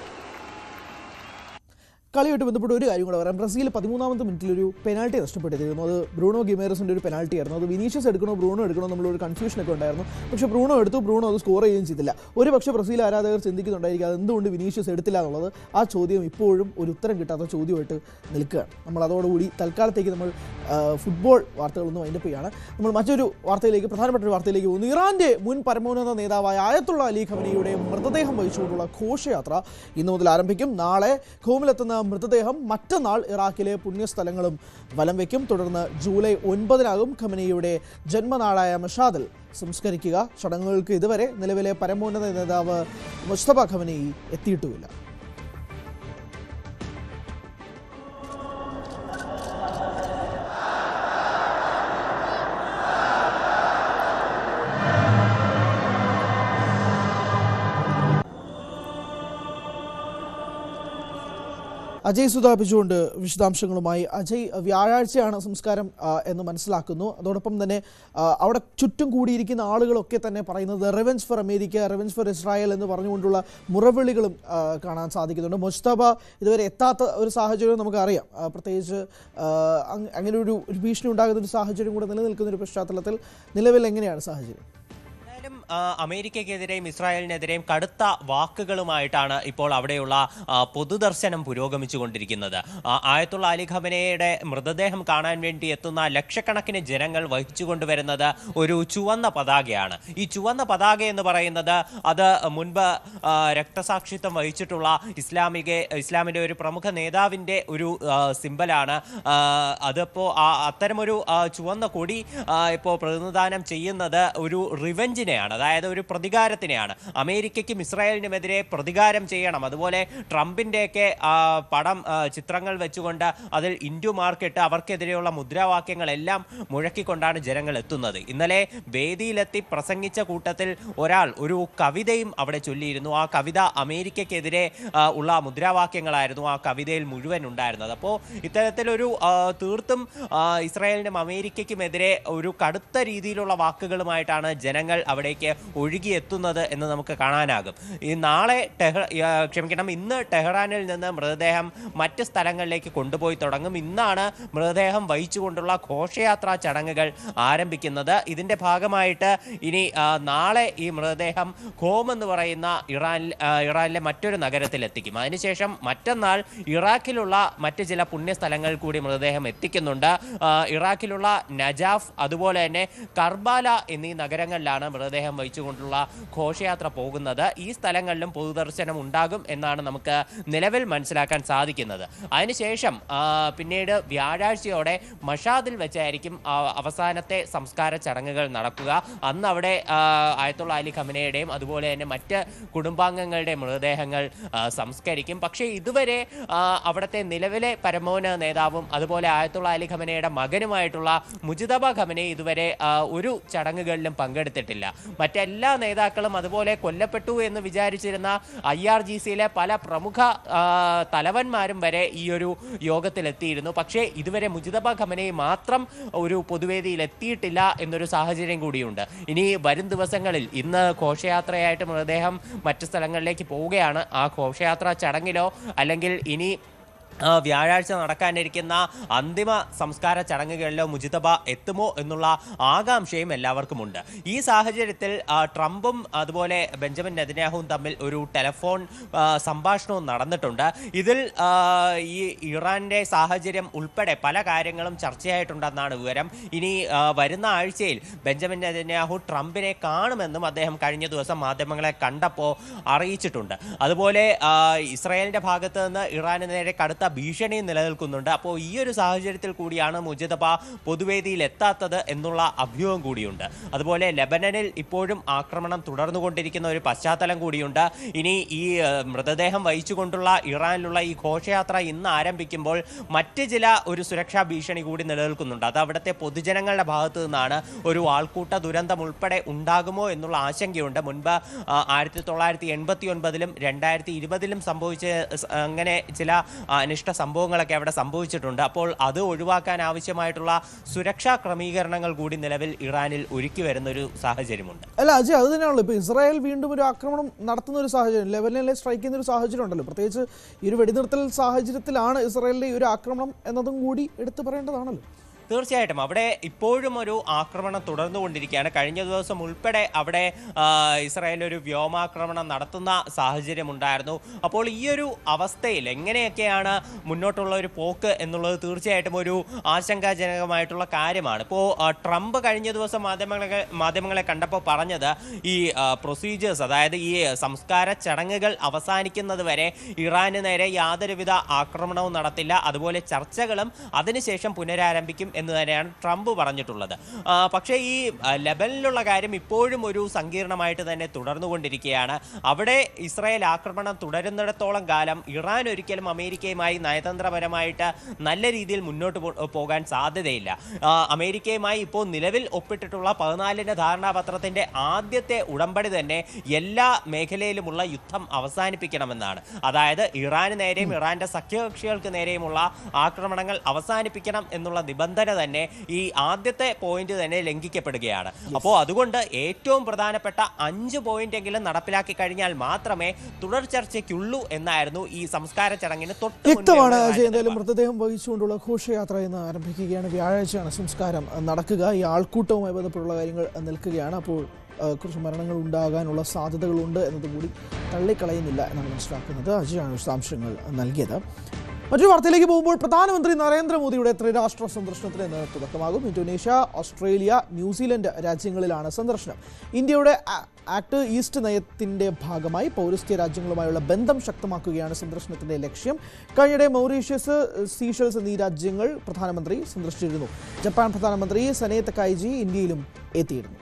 കളിയായിട്ട് ബന്ധപ്പെട്ട് ഒരു കാര്യം കൂടെ പറയാം. ബ്രസീൽ 13ാമത്തെ മിനിറ്റിൽ ഒരു പെനാൽറ്റി നഷ്ടപ്പെട്ടിരുന്നു. അത് ബ്രൂണോ ഗിമേറസിൻ്റെ ഒരു പെനാൽറ്റി ആയിരുന്നു. അത് വിനീഷ്യസ് എടുക്കണോ ബ്രൂണോ എടുക്കണോ നമ്മളൊരു കൺഫ്യൂഷനൊക്കെ ഉണ്ടായിരുന്നു. പക്ഷേ ബ്രൂണോ എടുത്തു. ബ്രൂണോ അത് സ്കോർ ചെയ്യുകയും ചെയ്തില്ല. ഒരു പക്ഷേ ബ്രസീൽ ആരാധകർ ചിന്തിക്കുന്നുണ്ടായിരിക്കും അത് എന്തുകൊണ്ട് വിനീഷ്യസ് എടുത്തില്ല എന്നുള്ളത്. ആ ചോദ്യം ഇപ്പോഴും ഒരു ഉത്തരം കിട്ടാത്ത ചോദ്യമായിട്ട് നിൽക്കുകയാണ്. നമ്മൾ അതോടുകൂടി തൽക്കാലത്തേക്ക് നമ്മൾ ഫുട്ബോൾ വാർത്തകളൊന്നും വൈൻഡപ്പ് ചെയ്യുകയാണ്. നമ്മൾ മറ്റൊരു വാർത്തയിലേക്ക്, പ്രധാനപ്പെട്ട ഒരു വാർത്തയിലേക്ക് പോകുന്നു. ഇറാൻ്റെ മുൻ പരമോന്നത നേതാവായ ആയത്തുള്ള അലി ഖമനിയുടെ മൃതദേഹം വഹിച്ചുകൊണ്ടുള്ള ഘോഷയാത്ര ഇന്നു മുതൽ ആരംഭിക്കും. നാളെ ഖൂമിലെത്തുന്ന മൃതദേഹം മറ്റന്നാൾ ഇറാഖിലെ പുണ്യസ്ഥലങ്ങളും വലം വയ്ക്കും. തുടർന്ന് ജൂലൈ 9 ഖമനിയുടെ ജന്മനാടായ മഷാദിൽ സംസ്കരിക്കുക. ചടങ്ങുകൾക്ക് ഇതുവരെ നിലവിലെ പരമോന്നത നേതാവ് മുസ്തഫ ഖമനി എത്തിയിട്ടുമില്ല. അജയ് സുധാപിച്ചുകൊണ്ട് വിശദാംശങ്ങളുമായി. അജയ്, വ്യാഴാഴ്ചയാണ് സംസ്കാരം എന്ന് മനസ്സിലാക്കുന്നു. അതോടൊപ്പം തന്നെ അവിടെ ചുറ്റും കൂടിയിരിക്കുന്ന ആളുകളൊക്കെ തന്നെ പറയുന്നത് revenge for America, revenge for Israel എന്ന് പറഞ്ഞുകൊണ്ടുള്ള മുറവിളികളും കാണാൻ സാധിക്കുന്നുണ്ട്. മുസ്തഫ ഇതുവരെ എത്താത്ത ഒരു സാഹചര്യം നമുക്കറിയാം. പ്രത്യേകിച്ച് അങ്ങനെ ഒരു ഭീഷണി ഉണ്ടാകുന്ന ഒരു സാഹചര്യം കൂടെ നിലനിൽക്കുന്ന ഒരു പശ്ചാത്തലത്തിൽ നിലവിൽ എങ്ങനെയാണ് സാഹചര്യം? അമേരിക്കയ്ക്കെതിരെയും ഇസ്രായേലിനെതിരെയും കടുത്ത വാക്കുകളുമായിട്ടാണ് ഇപ്പോൾ അവിടെയുള്ള പൊതുദർശനം പുരോഗമിച്ചുകൊണ്ടിരിക്കുന്നത്. ആയത്തുള്ള അലി ഖമനയുടെ മൃതദേഹം കാണാൻ വേണ്ടി എത്തുന്ന ലക്ഷക്കണക്കിന് ജനങ്ങൾ വഹിച്ചുകൊണ്ടുവരുന്നത് ഒരു ചുവന്ന പതാകയാണ്. ഈ ചുവന്ന പതാക എന്ന് പറയുന്നത് അത് മുൻപ് രക്തസാക്ഷിത്വം വഹിച്ചിട്ടുള്ള ഇസ്ലാമിൻ്റെ ഒരു പ്രമുഖ നേതാവിൻ്റെ ഒരു സിംബലാണ്. അതിപ്പോൾ അത്തരമൊരു ചുവന്ന കൊടി ഇപ്പോൾ പ്രതിനിധാനം ചെയ്യുന്നത് ഒരു റിവെഞ്ചിനെയാണ്, അതായത് ഒരു പ്രതികാരത്തിനെയാണ്. അമേരിക്കയ്ക്കും ഇസ്രായേലിനുമെതിരെ പ്രതികാരം ചെയ്യണം. അതുപോലെ ട്രംപിൻ്റെയൊക്കെ ചിത്രങ്ങൾ വെച്ചുകൊണ്ട് അതിൽ ഇൻഡു മാർക്കിട്ട് അവർക്കെതിരെയുള്ള മുദ്രാവാക്യങ്ങളെല്ലാം മുഴക്കിക്കൊണ്ടാണ് ജനങ്ങൾ എത്തുന്നത്. ഇന്നലെ വേദിയിലെത്തി പ്രസംഗിച്ച കൂട്ടത്തിൽ ഒരാൾ ഒരു കവിതയും അവിടെ ചൊല്ലിയിരുന്നു. ആ കവിത അമേരിക്കയ്ക്കെതിരെ ഉള്ള മുദ്രാവാക്യങ്ങളായിരുന്നു ആ കവിതയിൽ മുഴുവൻ ഉണ്ടായിരുന്നത്. അപ്പോൾ ഇത്തരത്തിലൊരു തീർത്തും ഇസ്രായേലിനും അമേരിക്കയ്ക്കുമെതിരെ ഒരു കടുത്ത രീതിയിലുള്ള വാക്കുകളുമായിട്ടാണ് ജനങ്ങൾ അവിടേക്ക് ഒഴുകിയെത്തുന്നത് എന്ന് നമുക്ക് കാണാനാകും. ഇന്ന് ടെഹ്റാനിൽ നിന്ന് മൃതദേഹം മറ്റ് സ്ഥലങ്ങളിലേക്ക് കൊണ്ടുപോയി തുടങ്ങും. ഇന്നാണ് മൃതദേഹം വഹിച്ചുകൊണ്ടുള്ള ഘോഷയാത്രാ ചടങ്ങുകൾ ആരംഭിക്കുന്നത്. ഇതിന്റെ ഭാഗമായിട്ട് ഇനി നാളെ ഈ മൃതദേഹം ഖോം എന്ന് പറയുന്ന ഇറാനിലെ മറ്റൊരു നഗരത്തിൽ എത്തിക്കും. അതിനുശേഷം മറ്റന്നാൾ ഇറാഖിലുള്ള മറ്റ് ചില പുണ്യസ്ഥലങ്ങൾ കൂടി മൃതദേഹം എത്തിക്കുന്നുണ്ട്. ഇറാഖിലുള്ള നജാഫ്, അതുപോലെ തന്നെ കർബാല എന്നീ നഗരങ്ങളിലാണ് മൃതദേഹം വഹിച്ചുകൊണ്ടുള്ള ഘോഷയാത്ര പോകുന്നത്. ഈ സ്ഥലങ്ങളിലും പൊതുദർശനം ഉണ്ടാകും എന്നാണ് നമുക്ക് നിലവിൽ മനസ്സിലാക്കാൻ സാധിക്കുന്നത്. അതിനുശേഷം പിന്നീട് വ്യാഴാഴ്ചയോടെ മഷാദിൽ വെച്ചായിരിക്കും അവസാനത്തെ സംസ്കാര ചടങ്ങുകൾ നടക്കുക. അന്ന് അവിടെ ആയത്തുള്ള അലി ഖമനയുടെയും അതുപോലെ തന്നെ മറ്റ് കുടുംബാംഗങ്ങളുടെ മൃതദേഹങ്ങൾ സംസ്കരിക്കും. പക്ഷേ ഇതുവരെ അവിടുത്തെ നിലവിലെ പരമോന്നത നേതാവും അതുപോലെ ആയത്തുള്ള അലി ഖമനയുടെ മകനുമായിട്ടുള്ള മുജിതബ ഖമനെ ഇതുവരെ ഒരു ചടങ്ങുകളിലും പങ്കെടുത്തിട്ടില്ല. മറ്റെല്ലാ നേതാക്കളും അതുപോലെ കൊല്ലപ്പെട്ടു എന്ന് വിചാരിച്ചിരുന്ന IRGCയിലെ പല പ്രമുഖ തലവന്മാരും വരെ ഈ ഒരു യോഗത്തിലെത്തിയിരുന്നു. പക്ഷേ ഇതുവരെ മുജിതബ ഖമനയെ മാത്രം ഒരു പൊതുവേദിയിൽ എത്തിയിട്ടില്ല എന്നൊരു സാഹചര്യം കൂടിയുണ്ട്. ഇനി വരും ദിവസങ്ങളിൽ ഇന്ന് ഘോഷയാത്രയായിട്ട് മൃതദേഹം മറ്റു സ്ഥലങ്ങളിലേക്ക് പോവുകയാണ്. ആ ഘോഷയാത്രാ ചടങ്ങിലോ അല്ലെങ്കിൽ ഇനി വ്യാഴാഴ്ച നടക്കാനിരിക്കുന്ന അന്തിമ സംസ്കാര ചടങ്ങുകളിലോ മുജിതബ എത്തുമോ എന്നുള്ള ആകാംക്ഷയും എല്ലാവർക്കുമുണ്ട്. ഈ സാഹചര്യത്തിൽ ട്രംപും അതുപോലെ ബെഞ്ചമിൻ നെതന്യാഹുവും തമ്മിൽ ഒരു ടെലിഫോൺ സംഭാഷണവും നടന്നിട്ടുണ്ട്. ഇതിൽ ഈ ഇറാന്റെ സാഹചര്യം ഉൾപ്പെടെ പല കാര്യങ്ങളും ചർച്ചയായിട്ടുണ്ടെന്നാണ് വിവരം. ഇനി വരുന്ന ആഴ്ചയിൽ ബെഞ്ചമിൻ നെതന്യാഹു ട്രംപിനെ കാണുമെന്നും അദ്ദേഹം കഴിഞ്ഞ ദിവസം മാധ്യമങ്ങളെ കണ്ടപ്പോൾ അറിയിച്ചിട്ടുണ്ട്. അതുപോലെ ഇസ്രായേലിന്റെ ഭാഗത്ത് നിന്ന് ഇറാന് നേരെ കടുത്ത കടുത്ത ഭീഷണിയും നിലനിൽക്കുന്നുണ്ട്. അപ്പോൾ ഈ ഒരു സാഹചര്യത്തിൽ കൂടിയാണ് മുജിതബ പൊതുവേദിയിൽ എത്താത്തത് എന്നുള്ള അഭ്യൂഹം കൂടിയുണ്ട്. അതുപോലെ ലെബനനിൽ ഇപ്പോഴും ആക്രമണം തുടർന്നുകൊണ്ടിരിക്കുന്ന ഒരു പശ്ചാത്തലം കൂടിയുണ്ട്. ഇനി ഈ മൃതദേഹം വഹിച്ചുകൊണ്ടുള്ള ഇറാനിലുള്ള ഈ ഘോഷയാത്ര ഇന്ന് ആരംഭിക്കുമ്പോൾ മറ്റ് ചില ഒരു സുരക്ഷാ ഭീഷണി കൂടി നിലനിൽക്കുന്നുണ്ട്. അത് അവിടുത്തെ പൊതുജനങ്ങളുടെ ഭാഗത്തു നിന്നാണ്. ഒരു ആൾക്കൂട്ട ദുരന്തം ഉൾപ്പെടെ ഉണ്ടാകുമോ എന്നുള്ള ആശങ്കയുണ്ട്. മുൻപ് 1989-ലും 2020-ലും സംഭവിച്ച അങ്ങനെ ചില അനിഷ്ട സംഭവങ്ങളൊക്കെ അവിടെ സംഭവിച്ചിട്ടുണ്ട്. അപ്പോൾ അത് ഒഴിവാക്കാൻ ആവശ്യമായിട്ടുള്ള സുരക്ഷാ ക്രമീകരണങ്ങൾ കൂടി നിലവിൽ ഇറാനിൽ ഒരുക്കി വരുന്നൊരു സാഹചര്യമുണ്ട്. അല്ല അജയ്, അത് തന്നെയാണല്ലോ ഇപ്പോൾ ഇസ്രായേൽ വീണ്ടും ഒരു ആക്രമണം നടത്തുന്ന ഒരു സാഹചര്യം, ലെബനനിലെ സ്ട്രൈക്ക് ചെയ്യുന്ന ഒരു സാഹചര്യം ഉണ്ടല്ലോ. പ്രത്യേകിച്ച് ഈ ഒരു വെടിനിർത്തൽ സാഹചര്യത്തിലാണ് ഇസ്രായേലിന്റെ ഈ ഒരു ആക്രമണം എന്നതും കൂടി എടുത്തു പറയേണ്ടതാണല്ലോ. തീർച്ചയായിട്ടും അവിടെ ഇപ്പോഴും ഒരു ആക്രമണം തുടർന്നുകൊണ്ടിരിക്കുകയാണ്. കഴിഞ്ഞ ദിവസം ഉൾപ്പെടെ അവിടെ ഇസ്രായേൽ ഒരു വ്യോമാക്രമണം നടത്തുന്ന സാഹചര്യമുണ്ടായിരുന്നു. അപ്പോൾ ഈ ഒരു അവസ്ഥയിൽ എങ്ങനെയൊക്കെയാണ് മുന്നോട്ടുള്ള ഒരു പോക്ക് എന്നുള്ളത് തീർച്ചയായിട്ടും ഒരു ആശങ്കാജനകമായിട്ടുള്ള കാര്യമാണ്. ഇപ്പോൾ ട്രംപ് കഴിഞ്ഞ ദിവസം മാധ്യമങ്ങളെ കണ്ടപ്പോൾ പറഞ്ഞത് ഈ പ്രൊസീജിയേഴ്സ്, അതായത് ഈ സംസ്കാര ചടങ്ങുകൾ അവസാനിക്കുന്നത് വരെ ഇറാന് നേരെ യാതൊരുവിധ ആക്രമണവും നടത്തില്ല, അതുപോലെ ചർച്ചകളും അതിനുശേഷം പുനരാരംഭിക്കും എന്ന് തന്നെയാണ് ട്രംപ് പറഞ്ഞിട്ടുള്ളത്. പക്ഷേ ഈ ലെബനനിലുള്ള കാര്യം ഇപ്പോഴും ഒരു സങ്കീർണമായിട്ട് തന്നെ തുടർന്നുകൊണ്ടിരിക്കുകയാണ്. അവിടെ ഇസ്രായേൽ ആക്രമണം തുടരുന്നിടത്തോളം കാലം ഇറാൻ ഒരിക്കലും അമേരിക്കയുമായി നയതന്ത്രപരമായിട്ട് നല്ല രീതിയിൽ മുന്നോട്ട് പോകാൻ സാധ്യതയില്ല. അമേരിക്കയുമായി ഇപ്പോൾ നിലവിൽ ഒപ്പിട്ടിട്ടുള്ള 14 ധാരണാപത്രത്തിന്റെ ആദ്യത്തെ ഉടമ്പടി തന്നെ എല്ലാ മേഖലയിലുമുള്ള യുദ്ധം അവസാനിപ്പിക്കണമെന്നാണ്. അതായത് ഇറാന് നേരെയും ഇറാന്റെ സഖ്യകക്ഷികൾക്ക് നേരെയുമുള്ള ആക്രമണങ്ങൾ അവസാനിപ്പിക്കണം എന്നുള്ള നിബന്ധന തന്നെ ഈ ആദ്യത്തെ പോയിന്റ് തന്നെ ലംഘിക്കപ്പെടുകയാണ്. അപ്പോൾ അതുകൊണ്ട് ഏറ്റവും പ്രധാനപ്പെട്ട 5 പോയിന്റെങ്കിലും നടപ്പിലാക്കി കഴിഞ്ഞാൽ മാത്രമേ തുടർ ചർച്ചയ്ക്കുള്ളൂ എന്നായിരുന്നു ഈ സംസ്കാര ചടങ്ങിന് വ്യക്തമാണ്. എന്തായാലും മൃതദേഹം വഹിച്ചുകൊണ്ടുള്ള ഘോഷയാത്ര ഇന്ന് ആരംഭിക്കുകയാണ്. വ്യാഴാഴ്ചയാണ് സംസ്കാരം നടക്കുക. ഈ ആൾക്കൂട്ടവുമായി ബന്ധപ്പെട്ടുള്ള കാര്യങ്ങൾ നിൽക്കുകയാണ്. അപ്പോൾ കുറച്ച് മരണങ്ങൾ ഉണ്ടാകാനുള്ള സാധ്യതകളുണ്ട് എന്നതുകൂടി തള്ളിക്കളയുന്നില്ല എന്നാണ് മനസ്സിലാക്കുന്നത്. അജയാണ് വിശദാംശങ്ങൾ നൽകിയത്. മറ്റൊരു വാർത്തയിലേക്ക് പോകുമ്പോൾ പ്രധാനമന്ത്രി നരേന്ദ്രമോദിയുടെ ത്രിരാഷ്ട്ര സന്ദർശനത്തിന് ഇന്ന് തുടക്കമാകും. ഇന്തോനേഷ്യ, ഓസ്ട്രേലിയ, ന്യൂസിലൻഡ് രാജ്യങ്ങളിലാണ് സന്ദർശനം. ഇന്ത്യയുടെ ആക്ട് ഈസ്റ്റ് നയത്തിന്റെ ഭാഗമായി പൗരസ്ത്യ രാജ്യങ്ങളുമായുള്ള ബന്ധം ശക്തമാക്കുകയാണ് സന്ദർശനത്തിന്റെ ലക്ഷ്യം. കഴിഞ്ഞിടെ മൗറീഷ്യസ്, സീഷൽസ് എന്നീ രാജ്യങ്ങൾ പ്രധാനമന്ത്രി സന്ദർശിച്ചിരുന്നു. ജപ്പാൻ പ്രധാനമന്ത്രി സനെ തകായിജി ഇന്ത്യയിലും എത്തിയിരുന്നു.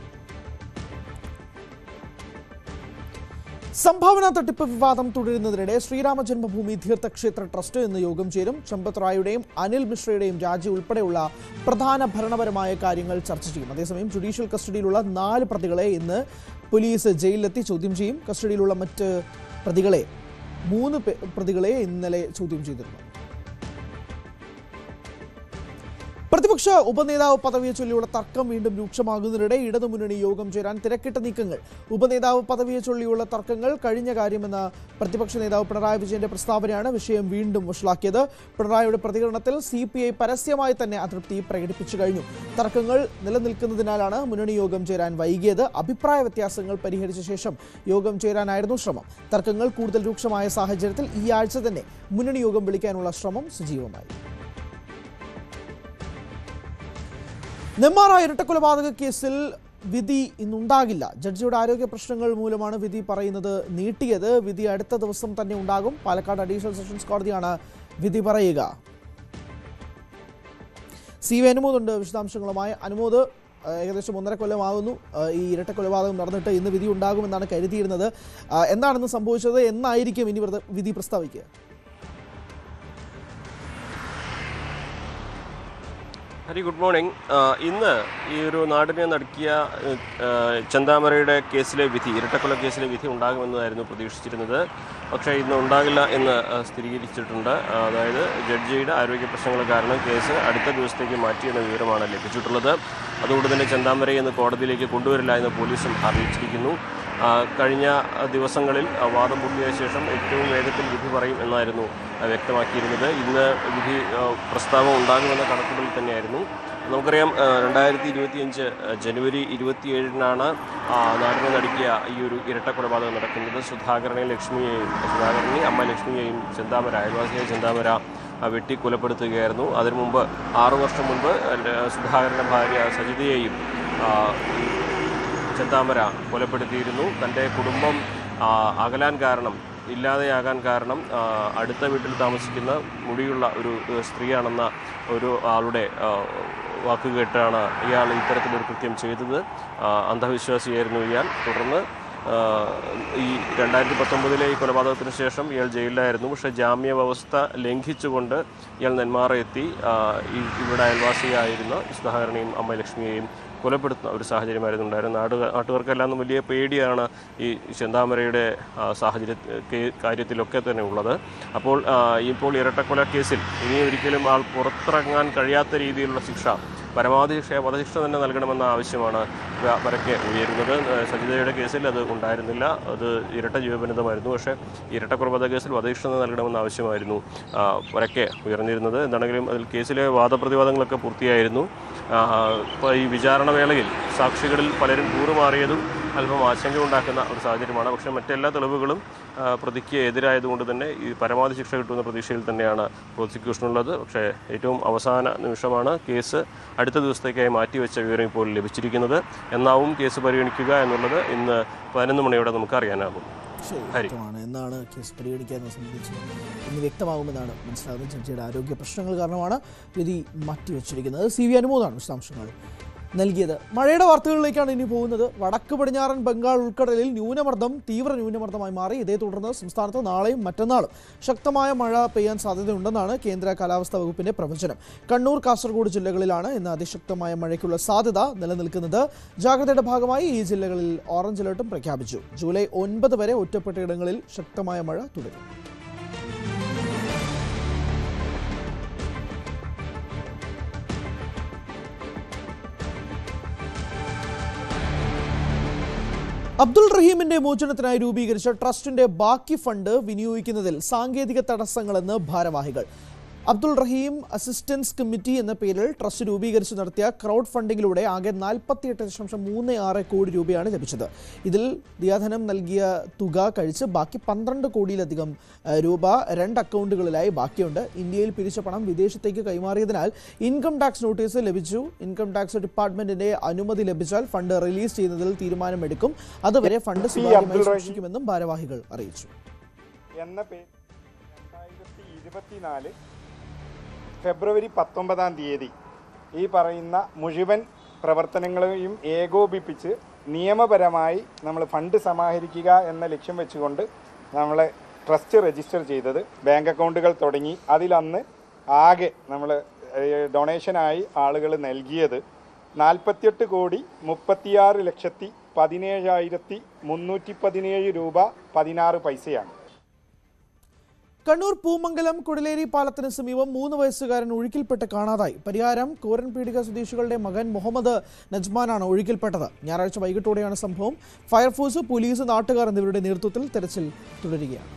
സംഭാവന തട്ടിപ്പ് വിവാദം തുടരുന്നതിനിടെ ശ്രീരാമ ജന്മഭൂമി തീർത്ഥക്ഷേത്ര ട്രസ്റ്റ് ഇന്ന് യോഗം ചേരും. ചമ്പത് റായുടെയും അനിൽ മിശ്രയുടെയും രാജി ഉൾപ്പെടെയുള്ള പ്രധാന ഭരണപരമായ കാര്യങ്ങൾ ചർച്ച ചെയ്യും. അതേസമയം ജുഡീഷ്യൽ കസ്റ്റഡിയിലുള്ള 4 പ്രതികളെ ഇന്ന് പോലീസ് ജയിലിലെത്തി ചോദ്യം ചെയ്യും. കസ്റ്റഡിയിലുള്ള മറ്റ് പ്രതികളെ 3 പ്രതികളെ ഇന്നലെ ചോദ്യം ചെയ്തിരുന്നു. പ്രതിപക്ഷ ഉപനേതാവ് പദവിയെ ചൊല്ലിയുള്ള തർക്കം വീണ്ടും രൂക്ഷമാകുന്നതിനിടെ ഇടതുമുന്നണി യോഗം ചേരാൻ തിരക്കിട്ട നീക്കങ്ങൾ. ഉപനേതാവ് പദവിയെ ചൊല്ലിയുള്ള തർക്കങ്ങൾ കഴിഞ്ഞ കാര്യമെന്ന പ്രതിപക്ഷ നേതാവ് പിണറായി വിജയന്റെ പ്രസ്താവനയാണ് വിഷയം വീണ്ടും വഷളാക്കിയത്. പിണറായിയുടെ പ്രതികരണത്തിൽ CPI പരസ്യമായി തന്നെ അതൃപ്തി പ്രകടിപ്പിച്ചു കഴിഞ്ഞു. തർക്കങ്ങൾ നിലനിൽക്കുന്നതിനാലാണ് മുന്നണി യോഗം ചേരാൻ വൈകിയത്. അഭിപ്രായ വ്യത്യാസങ്ങൾ പരിഹരിച്ച ശേഷം യോഗം ചേരാനായിരുന്നു ശ്രമം. തർക്കങ്ങൾ കൂടുതൽ രൂക്ഷമായ സാഹചര്യത്തിൽ ഈ ആഴ്ച തന്നെ മുന്നണി യോഗം വിളിക്കാനുള്ള ശ്രമം സജീവമായി. നെന്മാറ ഇരട്ടക്കൊലപാതക കേസിൽ വിധി ഇന്നുണ്ടാകില്ല. ജഡ്ജിയുടെ ആരോഗ്യ പ്രശ്നങ്ങൾ മൂലമാണ് വിധി പറയുന്നത് നീട്ടിയത്. വിധി അടുത്ത ദിവസം തന്നെ ഉണ്ടാകും. പാലക്കാട് അഡീഷണൽ സെഷൻസ് കോടതിയാണ് വിധി പറയുക. CV അനുമോദ് ഉണ്ട് വിശദാംശങ്ങളുമായി. അനുമോദ്, ഏകദേശം 1.5 കൊല്ലമാകുന്നു ഈ ഇരട്ടക്കൊലപാതകം നടന്നിട്ട്. ഇന്ന് വിധി ഉണ്ടാകുമെന്നാണ് കരുതിയിരുന്നത്. എന്താണെന്ന് സംഭവിച്ചത്? എന്നായിരിക്കും ഇനി വിധി പ്രസ്താവിക്കുക? Hari, good morning. ഇന്ന് ഈ ഒരു നാടിനെ നടുക്കിയ ചെന്താമരയുടെ കേസിലെ വിധി, ഇരട്ടക്കൊല കേസിലെ വിധി ഉണ്ടാകുമെന്നായിരുന്നു പ്രതീക്ഷിച്ചിരുന്നത്. പക്ഷേ ഇന്ന് ഉണ്ടാകില്ല എന്ന് സ്ഥിരീകരിച്ചിട്ടുണ്ട്. അതായത് ജഡ്ജിയുടെ ആരോഗ്യ പ്രശ്നങ്ങൾ കാരണം കേസ് അടുത്ത ദിവസത്തേക്ക് മാറ്റിയെന്ന വിവരമാണ് ലഭിച്ചിട്ടുള്ളത്. അതുകൊണ്ട് തന്നെ ചെന്താമരയെ ഇന്ന് കോടതിയിലേക്ക് കൊണ്ടുവരില്ല എന്ന് പോലീസും അറിയിച്ചിരിക്കുന്നു. കഴിഞ്ഞ ദിവസങ്ങളിൽ വാദം പൂർത്തിയായ ശേഷം ഏറ്റവും വേഗത്തിൽ വിധി പറയും എന്നായിരുന്നു വ്യക്തമാക്കിയിരുന്നത്. ഇന്ന് വിധി പ്രസ്താവം ഉണ്ടാകുമെന്ന കണക്കുകളിൽ തന്നെയായിരുന്നു. നമുക്കറിയാം 2025 ജനുവരി 27-നാണ് നാടിനെ നടുക്കിയ ഈ ഒരു ഇരട്ടക്കൊലപാതകം നടക്കുന്നത്. സുധാകരനെയും അമ്മ ലക്ഷ്മിയെയും ചെന്താമര, അയൽവാസിയായ ചെന്താമര വെട്ടിക്കൊലപ്പെടുത്തുകയായിരുന്നു. അതിനു മുമ്പ് 6 വർഷം മുൻപ് സുധാകരൻ്റെ ഭാര്യ സജിതയെയും ചെന്താമര കൊലപ്പെടുത്തിയിരുന്നു. തൻ്റെ കുടുംബം അകലാൻ കാരണം ഇല്ലാതെയാകാൻ കാരണം അടുത്ത വീട്ടിൽ താമസിക്കുന്ന മുടിയുള്ള ഒരു സ്ത്രീയാണെന്ന ഒരു ആളുടെ വാക്ക് കേട്ടാണ് ഇയാൾ ഇത്തരത്തിലൊരു കൃത്യം ചെയ്തത്. അന്ധവിശ്വാസിയായിരുന്നു ഇയാൾ. തുടർന്ന് ഈ 2019 ഈ കൊലപാതകത്തിന് ശേഷം ഇയാൾ ജയിലിലായിരുന്നു. പക്ഷേ ജാമ്യ വ്യവസ്ഥ ലംഘിച്ചുകൊണ്ട് ഇയാൾ നെന്മാറ എത്തി ഇവിടെ അയൽവാസിയായിരുന്ന ഇസ്തഹാറിനെയും അമ്മ ലക്ഷ്മിയെയും കൊലപ്പെടുത്തുന്ന ഒരു സാഹചര്യമായിരുന്നു ഉണ്ടായിരുന്നത്. നാട്ടുകാർക്കെല്ലാം വലിയ പേടിയാണ് ഈ ചെന്താമരയുടെ കാര്യത്തിലൊക്കെ തന്നെ ഉള്ളത്. ഇപ്പോൾ ഇരട്ടക്കൊല കേസിൽ ഇനി ഒരിക്കലും ആൾ പുറത്തിറങ്ങാൻ കഴിയാത്ത രീതിയിലുള്ള ശിക്ഷ, പരമാവധി ശിക്ഷ, വധശിക്ഷ തന്നെ നൽകണമെന്ന ആവശ്യമാണ് പരക്കെ ഉയരുന്നത്. സജിതയുടെ കേസിൽ അത് ഉണ്ടായിരുന്നില്ല, അത് ഇരട്ട ജീവബന്ധിതമായിരുന്നു. പക്ഷേ ഇരട്ടക്കൊലപാതക കേസിൽ വധശിക്ഷ നൽകണമെന്ന ആവശ്യമായിരുന്നു പരക്കെ ഉയർന്നിരുന്നത്. എന്താണെങ്കിലും അതിൽ കേസിലെ വാദപ്രതിവാദങ്ങളൊക്കെ പൂർത്തിയായിരുന്നു. ഇപ്പോൾ ഈ വിചാരണ വേളയിൽ സാക്ഷികളിൽ പലരും കൂറുമാറിയതും അല്പം ആശങ്ക ഉണ്ടാക്കുന്ന ഒരു സാഹചര്യമാണ്. പക്ഷേ മറ്റെല്ലാ തെളിവുകളും പ്രതിക്ക് എതിരായതുകൊണ്ട് തന്നെ ഈ പരമാവധി ശിക്ഷ കിട്ടുന്ന പ്രതീക്ഷയിൽ തന്നെയാണ് പ്രോസിക്യൂഷനുള്ളത്. പക്ഷേ ഏറ്റവും അവസാന നിമിഷമാണ് കേസ് അടുത്ത ദിവസത്തേക്കായി മാറ്റിവെച്ച വിവരം ഇപ്പോൾ ലഭിച്ചിരിക്കുന്നത്. എന്നാവും കേസ് പരിഗണിക്കുക എന്നുള്ളത് ഇന്ന് 11 മണിയോടെ നമുക്ക് അറിയാനാകും. വ്യക്തമാണ് എന്നാണ് കേസ് പരിഗണിക്കാമെന്ന് സംബന്ധിച്ച് ഇന്ന് വ്യക്തമാകുമെന്നാണ് മനസ്സിലാകുന്നത്. ജഡ്ജിയുടെ ആരോഗ്യ പ്രശ്നങ്ങൾ കാരണമാണ് വിധി മാറ്റിവെച്ചിരിക്കുന്നത്. CV അനുമോദാണ് വിശദാംശങ്ങൾ നൽകിയത്. മഴയുടെ വാർത്തകളിലേക്കാണ് ഇനി പോകുന്നത്. വടക്ക് പടിഞ്ഞാറൻ ബംഗാൾ ഉൾക്കടലിൽ ന്യൂനമർദ്ദം തീവ്ര ന്യൂനമർദ്ദമായി മാറി. ഇതേ തുടർന്ന് സംസ്ഥാനത്ത് നാളെയും മറ്റന്നാളും ശക്തമായ മഴ പെയ്യാൻ സാധ്യതയുണ്ടെന്നാണ് കേന്ദ്ര കാലാവസ്ഥാ വകുപ്പിന്റെ പ്രവചനം. കണ്ണൂർ, കാസർഗോഡ് ജില്ലകളിലാണ് ഇന്ന് അതിശക്തമായ മഴയ്ക്കുള്ള സാധ്യത നിലനിൽക്കുന്നത്. ജാഗ്രതയുടെ ഭാഗമായി ഈ ജില്ലകളിൽ ഓറഞ്ച് അലർട്ടും പ്രഖ്യാപിച്ചു. ജൂലൈ 9 വരെ ഒറ്റപ്പെട്ടയിടങ്ങളിൽ ശക്തമായ മഴ തുടരും. അബ്ദുൾ റഹീമിന്റെ മോചനത്തിനായി രൂപീകരിച്ച ട്രസ്റ്റിന്റെ ബാക്കി ഫണ്ട് വിനിയോഗിക്കുന്നതിൽ സാങ്കേതിക തടസ്സങ്ങളെന്ന് ഭാരവാഹികൾ. അബ്ദുൾ റഹീം അസിസ്റ്റൻസ് കമ്മിറ്റി എന്ന പേരിൽ ട്രസ്റ്റ് രൂപീകരിച്ച് നടത്തിയ ക്രൗഡ് ഫണ്ടിങ്ങിലൂടെ ആകെ 48.36 കോടി രൂപയാണ് ലഭിച്ചത്. ഇതിൽ ദിയാധനം നൽകിയ തുക കഴിച്ച് ബാക്കി 12 കോടിയിലധികം രൂപ 2 അക്കൗണ്ടുകളിലായി ബാക്കിയുണ്ട്. ഇന്ത്യയിൽ പിരിച്ച പണം വിദേശത്തേക്ക് കൈമാറിയതിനാൽ ഇൻകം ടാക്സ് നോട്ടീസ് ലഭിച്ചു. ഇൻകം ടാക്സ് ഡിപ്പാർട്ട്മെന്റിന്റെ അനുമതി ലഭിച്ചാൽ ഫണ്ട് റിലീസ് ചെയ്യുന്നതിൽ തീരുമാനമെടുക്കും. അതുവരെ ഫണ്ട് സുതാര്യമായി സൂക്ഷിക്കുമെന്നും ഭാരവാഹികൾ അറിയിച്ചു. ഫെബ്രുവരി 19 ഈ പറയുന്ന മുഴുവൻ പ്രവർത്തനങ്ങളെയും ഏകോപിപ്പിച്ച് നിയമപരമായി നമ്മൾ ഫണ്ട് സമാഹരിക്കുക എന്ന ലക്ഷ്യം വെച്ചുകൊണ്ട് നമ്മൾ ട്രസ്റ്റ് രജിസ്റ്റർ ചെയ്തത്. ബാങ്ക് അക്കൗണ്ടുകൾ തുടങ്ങി. അതിലന്ന് ആകെ നമ്മൾ ഡൊണേഷനായി ആളുകൾ നൽകിയത് 48,36,17,317 രൂപ 16 പൈസയാണ്. കണ്ണൂർ പൂമംഗലം കുടലേരി പാലത്തിന് സമീപം 3 വയസ്സുകാരൻ ഒഴുക്കിൽപ്പെട്ട് കാണാതായി. പരിയാരം കോരൻപീടിക സ്വദേശികളുടെ മകൻ മുഹമ്മദ് നജ്മാനാണ് ഒഴുക്കിൽപ്പെട്ടത്. ഞായറാഴ്ച വൈകിട്ടോടെയാണ് സംഭവം. ഫയർഫോഴ്സ്, പോലീസ്, നാട്ടുകാർ എന്നിവരുടെ നേതൃത്വത്തിൽ തെരച്ചിൽ തുടരുകയാണ്.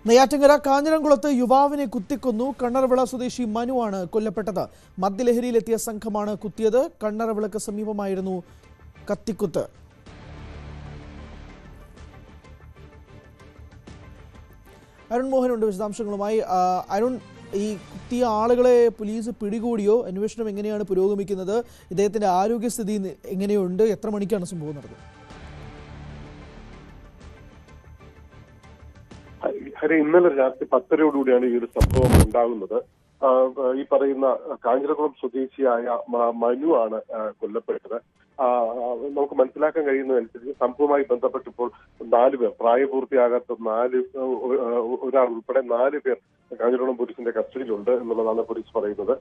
നെയ്യാറ്റിൻകര കാഞ്ഞിരംകുളത്ത് യുവാവിനെ കുത്തിക്കൊന്നു. കണ്ണറവിള സ്വദേശി മനുവാണ് കൊല്ലപ്പെട്ടത്. മദ്യലഹരിയിലെത്തിയ സംഘമാണ് കുത്തിയത്. കണ്ണറവിളക്ക് സമീപമായിരുന്നു കത്തിക്കുത്ത്. അരുൺ മോഹനുണ്ട് വിശദാംശങ്ങളുമായി. അരുൺ, ഈ കുത്തിയ ആളുകളെ പോലീസ് പിടികൂടിയോ? അന്വേഷണം എങ്ങനെയാണ് പുരോഗമിക്കുന്നത്? ഇദ്ദേഹത്തിന്റെ ആരോഗ്യസ്ഥിതി എങ്ങനെയുണ്ട്? എത്ര മണിക്കാണ് സംഭവം നടന്നത്? ഇന്നലെ രാത്രി 10:30 ഈ ഒരു സംഭവം ഉണ്ടാകുന്നത്. ഈ പറയുന്ന കാഞ്ഞിരകുളം സ്വദേശിയായ മനു ആണ് കൊല്ലപ്പെട്ടത്. നമുക്ക് മനസ്സിലാക്കാൻ കഴിയുന്നതനുസരിച്ച് സംഭവവുമായി ബന്ധപ്പെട്ടിപ്പോൾ 4 പേർ, പ്രായപൂർത്തിയാകാത്ത ഒരാൾ ഉൾപ്പെടെ 4 പേർ കാഞ്ഞിരകുളം പോലീസിന്റെ കസ്റ്റഡിയിലുണ്ട് എന്നുള്ളതാണ് പോലീസ് പറയുന്നത്.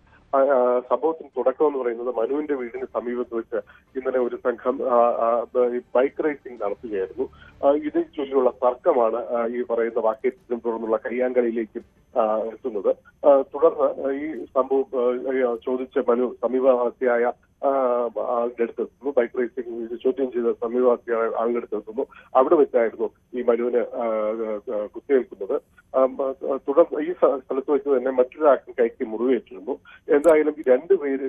സംഭവത്തിന് തുടക്കം എന്ന് പറയുന്നത് മനുവിന്റെ വീടിന് സമീപത്ത് വെച്ച് ഇന്നലെ ഒരു സംഘം ബൈക്ക് റേസിംഗ് നടത്തുകയായിരുന്നു. ഇതിൽ ചൊല്ലിയുള്ള തർക്കമാണ് ഈ പറയുന്ന വാക്കേറ്റത്തിനും തുടർന്നുള്ള കയ്യാങ്കളിയിലേക്കും എത്തുന്നത്. തുടർന്ന് ഈ സംഭവം ചോദിച്ച മനു സമീപവാസിയായ ആളുടെ അടുത്തെത്തുന്നു. ബൈക്ക് റേസിംഗ് ചോദ്യം ചെയ്ത സമീപവാസിയായ ആളുടെ അടുത്തെത്തുന്നു. അവിടെ വെച്ചായിരുന്നു ഈ മനുവിന് കുത്തിയേൽക്കുന്നത്. തുടർന്ന് ഈ സ്ഥലത്ത് വെച്ച് തന്നെ മറ്റൊരാൾക്കും കൈക്ക് മുറിവേറ്റിരുന്നു. എന്തായാലും ഈ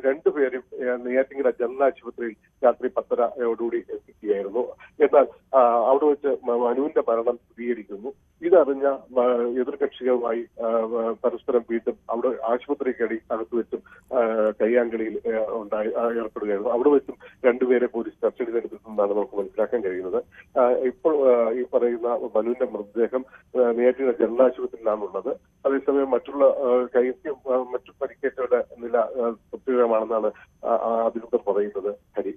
രണ്ടുപേരും നെയ്യാറ്റിൻകര ജനറൽ ആശുപത്രിയിൽ രാത്രി 10:30 എത്തിക്കുകയായിരുന്നു. എന്നാൽ അവിടെ വെച്ച് മനുവിന്റെ മരണം സ്ഥിരീകരിക്കുന്നു. ഇതറിഞ്ഞ എതിർകക്ഷികളുമായി പരസ്പരം വീണ്ടും അവിടെ ആശുപത്രിക്കടി അകത്ത് വെച്ചും കയ്യാങ്കളിയിൽ ഏർപ്പെടുകയായിരുന്നു. അവിടെ വെച്ചും രണ്ടുപേരെ പോലീസ് കസ്റ്റഡിയിലെടുത്തിട്ടുണ്ടെന്നാണ് നമുക്ക് മനസ്സിലാക്കാൻ കഴിയുന്നത്. ഇപ്പോൾ ഈ പറയുന്ന മനുവിന്റെ മൃതദേഹം നെയ്യാറ്റിൻകര ജനറൽ ആശുപത്രിയിലാണുള്ളത്. അതേസമയം മറ്റുള്ള കൈക്ക് മറ്റു പരിക്കേറ്റവരുടെ നില തൃപ്തികരമാണെന്നാണ് അധികൃതർ പറയുന്നത്. ഹരി,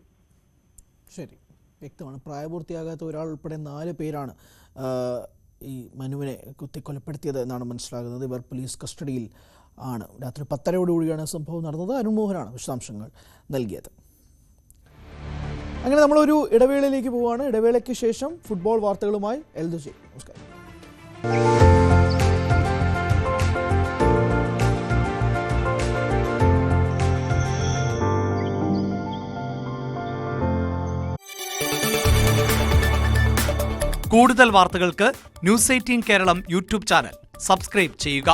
ശരി, വ്യക്തമാണ്. പ്രായപൂർത്തിയാകാത്ത ഒരാൾ ഉൾപ്പെടെ 4 പേരാണ് ഈ മനുവിനെ കുത്തിക്കൊലപ്പെടുത്തിയത് എന്നാണ് മനസ്സിലാകുന്നത്. ഇവർ പോലീസ് കസ്റ്റഡിയിൽ ആണ്. രാത്രി 10:30 സംഭവം നടന്നത്. അരുൺമോഹനാണ് വിശദാംശങ്ങൾ നൽകിയത്. അങ്ങനെ നമ്മളൊരു ഇടവേളയിലേക്ക് പോവുകയാണ്. ഇടവേളയ്ക്ക് ശേഷം ഫുട്ബോൾ വാർത്തകളുമായി എൽദുജി. നമസ്കാരം. കൂടുതൽ വാർത്തകൾക്ക് news 18 Keralam YouTube channel subscribe ചെയ്യുക.